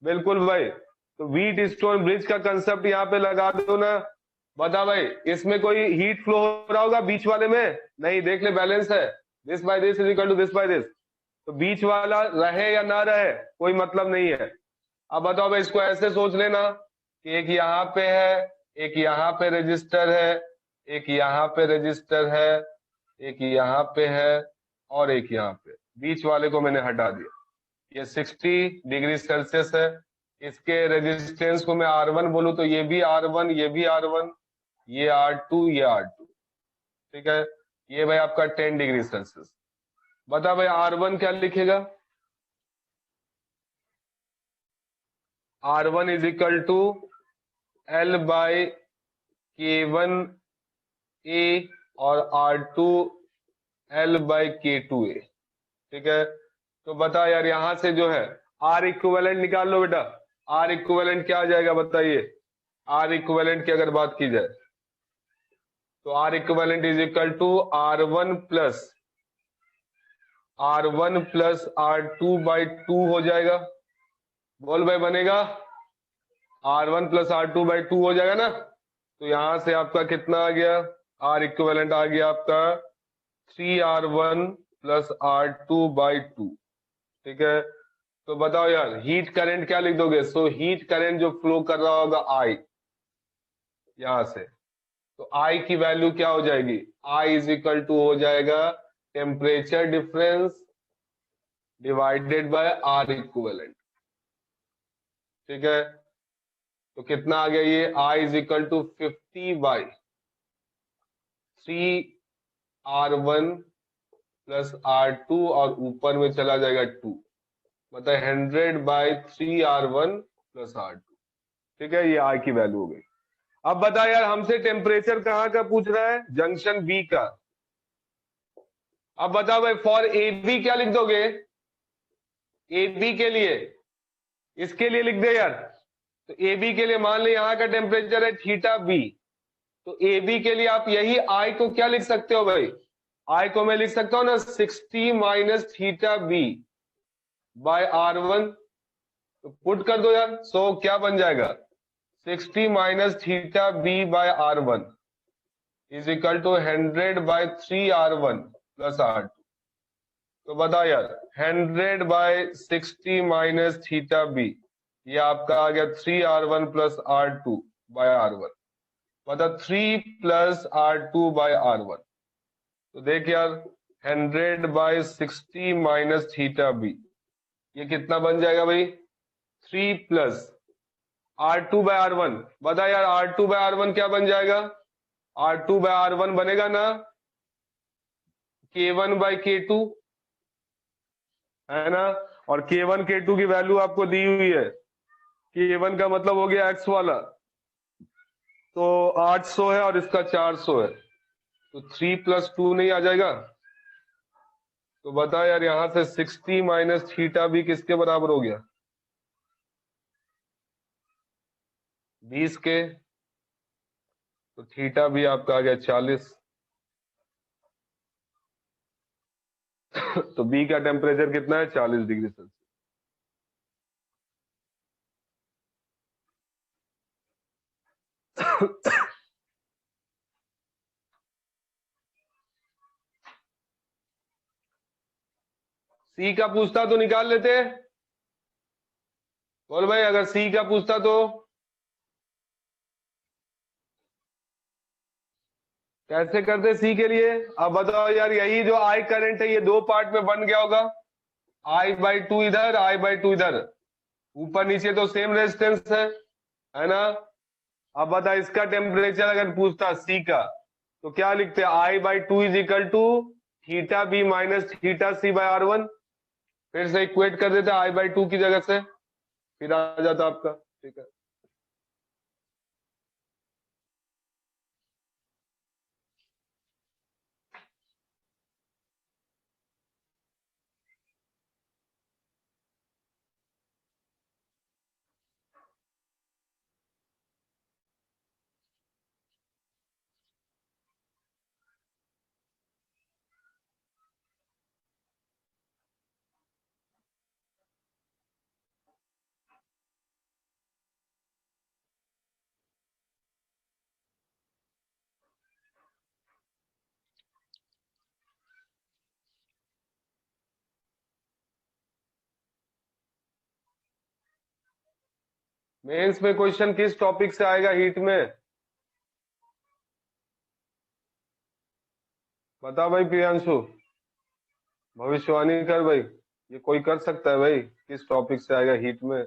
बिल्कुल भाई। तो व्हीट स्टोन ब्रिज का कंसेप्ट यहाँ पे लगा दो ना, बता भाई, इसमें कोई हीट फ्लो हो रहा होगा बीच वाले में, नहीं, देख ले बैलेंस है, this by this is equal to this by this, तो बीच वाला रहे या ना रहे कोई मतलब नहीं है। अब बताओ भाई, इसको ऐसे सोच लेना कि एक यहाँ पे है, एक यहाँ पे रजिस्टर है, एक यहाँ पे रजिस्टर है, एक यहाँ पे है, और एक यहाँ पे, बीच वाले को मैंने हटा दिया। ये 60 डिग्री सेल्सियस है, इसके रेजिस्टेंस को मैं R1 बोलूं तो ये भी R1, ये भी R1, ये R2, ये R2, ठीक है। ये भाई आपका 10 डिग्री सेल्सियस। बता भाई R1 क्या लिखेगा, R1 is equal to L by K1 A और R2 L bye K2 A, ठीक है। तो बता यार, यहां से जो है R इक्विवेलेंट निकाल लो बेटा, R इक्विवेलेंट क्या आ जाएगा बताइए, R इक्विवेलेंट की अगर बात की जाए तो R equivalent is equal to R1 plus R2 by 2 हो जाएगा। बोल भाई बनेगा, R1 प्लस R2 बाई 2 हो जाएगा ना। तो यहां से आपका कितना आ गया, R इक्विवेलेंट आ गया आपका 3R1 प्लस R2 बाई 2, ठीक है। तो बताओ यार, हीट करंट क्या लिख दोगे, सो हीट करंट जो फ्लो कर रहा होगा I यहां से, तो I की वैल्यू क्या हो जाएगी, I इज इक्वल टू हो जाएगा temperature difference divided by R equivalent, ठीक है। तो कितना आ गया ये, I is equal to 50 by 3R1 plus R2 और ऊपर में चला जाएगा 2, मतलब 100 बाई 3R1 प्लस R2, ठीक है। ये I की वैल्यू हो गई। अब बता यार, हमसे टेम्परेचर कहाँ का पूछ रहा है, जंक्शन बी का, अब बताओ भाई फॉर ए बी क्या लिख दोगे, ए बी के लिए, इसके लिए लिख दे यार। तो ए बी के लिए मान ली यहां का टेम्परेचर है थीटा बी, तो ए बी के लिए आप यही आई को क्या लिख सकते हो भाई, आई को मैं लिख सकता हूं ना 60 minus theta B by R1, तो पुट कर दो यार। सो क्या बन जाएगा 60 minus theta B by R1 is equal to 100 by 3R1 plus R2। तो बताओ यार 100 बाय 60 माइनस थीटा बी, ये आपका आ गया 3R1 plus R2 bye R1, मतलब 3 प्लस R2 बाय R1। तो देख यार 100 बाय 60 माइनस थीटा बी, ये कितना बन जाएगा भाई 3 प्लस R2 बाय R1। बता यार R2 बाय R1 क्या बन जाएगा, R2 बाय R1 बनेगा ना K1 बाय K2, है ना। और K1 K2 की वैल्यू आपको दी हुई है, K1 का मतलब हो गया X वाला, तो 800 है और इसका 400 है, तो 3 प्लस 2 नहीं आ जाएगा। तो बता यार यहां से 60 माइनस थीटा भी किसके बराबर हो गया 20 के, तो थीटा भी आपका आ गया 40। तो बी का टेम्परेचर कितना है 40 डिग्री सेल्सियस। सी का पूछता तो निकाल लेते, बोल भाई अगर सी का पूछता तो कैसे करते सी के लिए। अब बताओ यार यही जो आई करंट है ये दो पार्ट में बन गया होगा, I/2 इधर I/2 इधर, ऊपर नीचे तो सेम रेजिस्टेंस है ना। अब बता इसका टेम्परेचर अगर पूछता सी का तो क्या लिखते I/2 is equal to theta B minus theta C by R1, फिर से इक्वेट कर देते I/2 की जगह से, फिर आ जाता आपका, ठीक है। मेंस में क्वेश्चन किस टॉपिक से आएगा हीट में, बता भाई प्रियांशु, भविष्यवाणी कर भाई, ये कोई कर सकता है भाई किस टॉपिक से आएगा हीट में,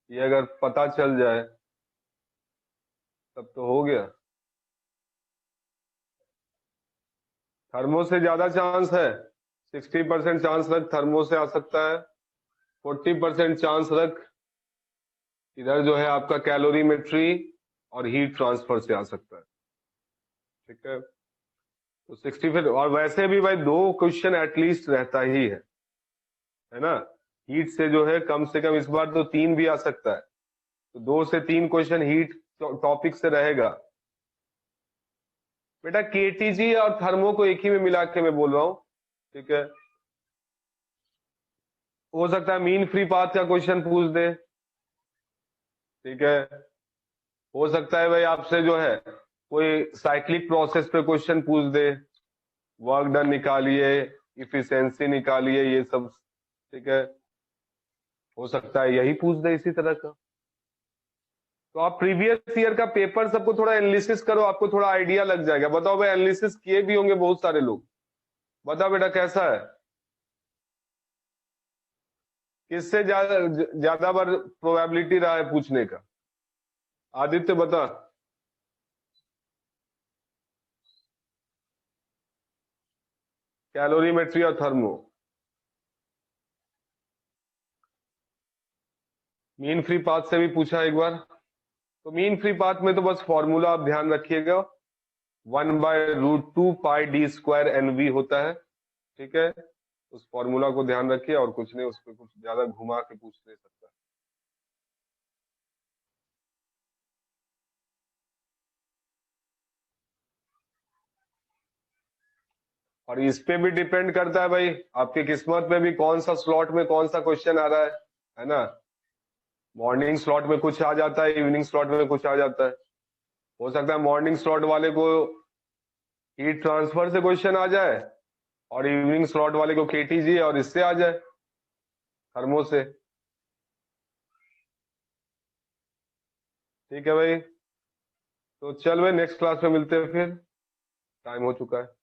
ये अगर पता चल जाए तब तो हो गया। थर्मो से ज्यादा चांस है, 60% चांस रख थर्मो से आ सकता है, 40% चांस रख इधर जो है आपका कैलोरीमेट्री और हीट ट्रांसफर से आ सकता है, ठीक है। तो 60 और वैसे भी भाई दो क्वेश्चन एटलीस्ट रहता ही है ना। हीट से जो है कम से कम इस बार तो 3 भी आ सकता है, तो 2 से 3 क्वेश्चन हीट टॉपिक से रहेगा। बेटा केटीजी और थर्मो को एक ही में मिला के मैं बोल रहा हूं, ठीक है। हो सकता है मीन फ्री पाथ का क्वेश्चन पूछ दे, ठीक है। हो सकता है भाई आपसे जो है कोई साइक्लिक प्रोसेस पे क्वेश्चन पूछ दे, वर्क डन निकालिए, इफिशिएंसी निकालिए, ये सब, ठीक है। हो सकता है यही पूछ दे इसी तरह का। तो आप प्रीवियस ईयर का पेपर सबको थोड़ा एनालिसिस करो, आपको थोड़ा आइडिया लग जाएगा। बताओ भाई एनालिसिस किए भी होंगे बहुत सारे लोग, बताओ बेटा कैसा है, किससे ज्यादा बार प्रोबेबिलिटी रहा है पूछने का, आदित्य बता। कैलोरीमेट्री और थर्मो, मीन फ्री पाथ से भी पूछा एक बार। तो मीन फ्री पाथ में तो बस फॉर्मूला आप ध्यान रखिएगा, 1/√2 पाई d² NV होता है, ठीक है, उस फॉर्मूला को ध्यान रखिए और कुछ नहीं, उस पर कुछ ज्यादा घुमा के पूछ नहीं सकता। और इस पे भी डिपेंड करता है भाई, आपकी किस्मत में भी कौन सा स्लॉट में कौन सा क्वेश्चन आ रहा है ना। मॉर्निंग स्लॉट में कुछ आ जाता है, इवनिंग स्लॉट में कुछ आ जाता है। हो सकता है मॉर्निंग स्लॉट वाले को हीट ट्रांसफर से क्वेश्चन आ जाए और इवनिंग स्लॉट वाले को केटीजी और इससे आ जाए, थर्मो से। ठीक है भाई, तो चल भाई नेक्स्ट क्लास में मिलते हैं फिर, टाइम हो चुका है।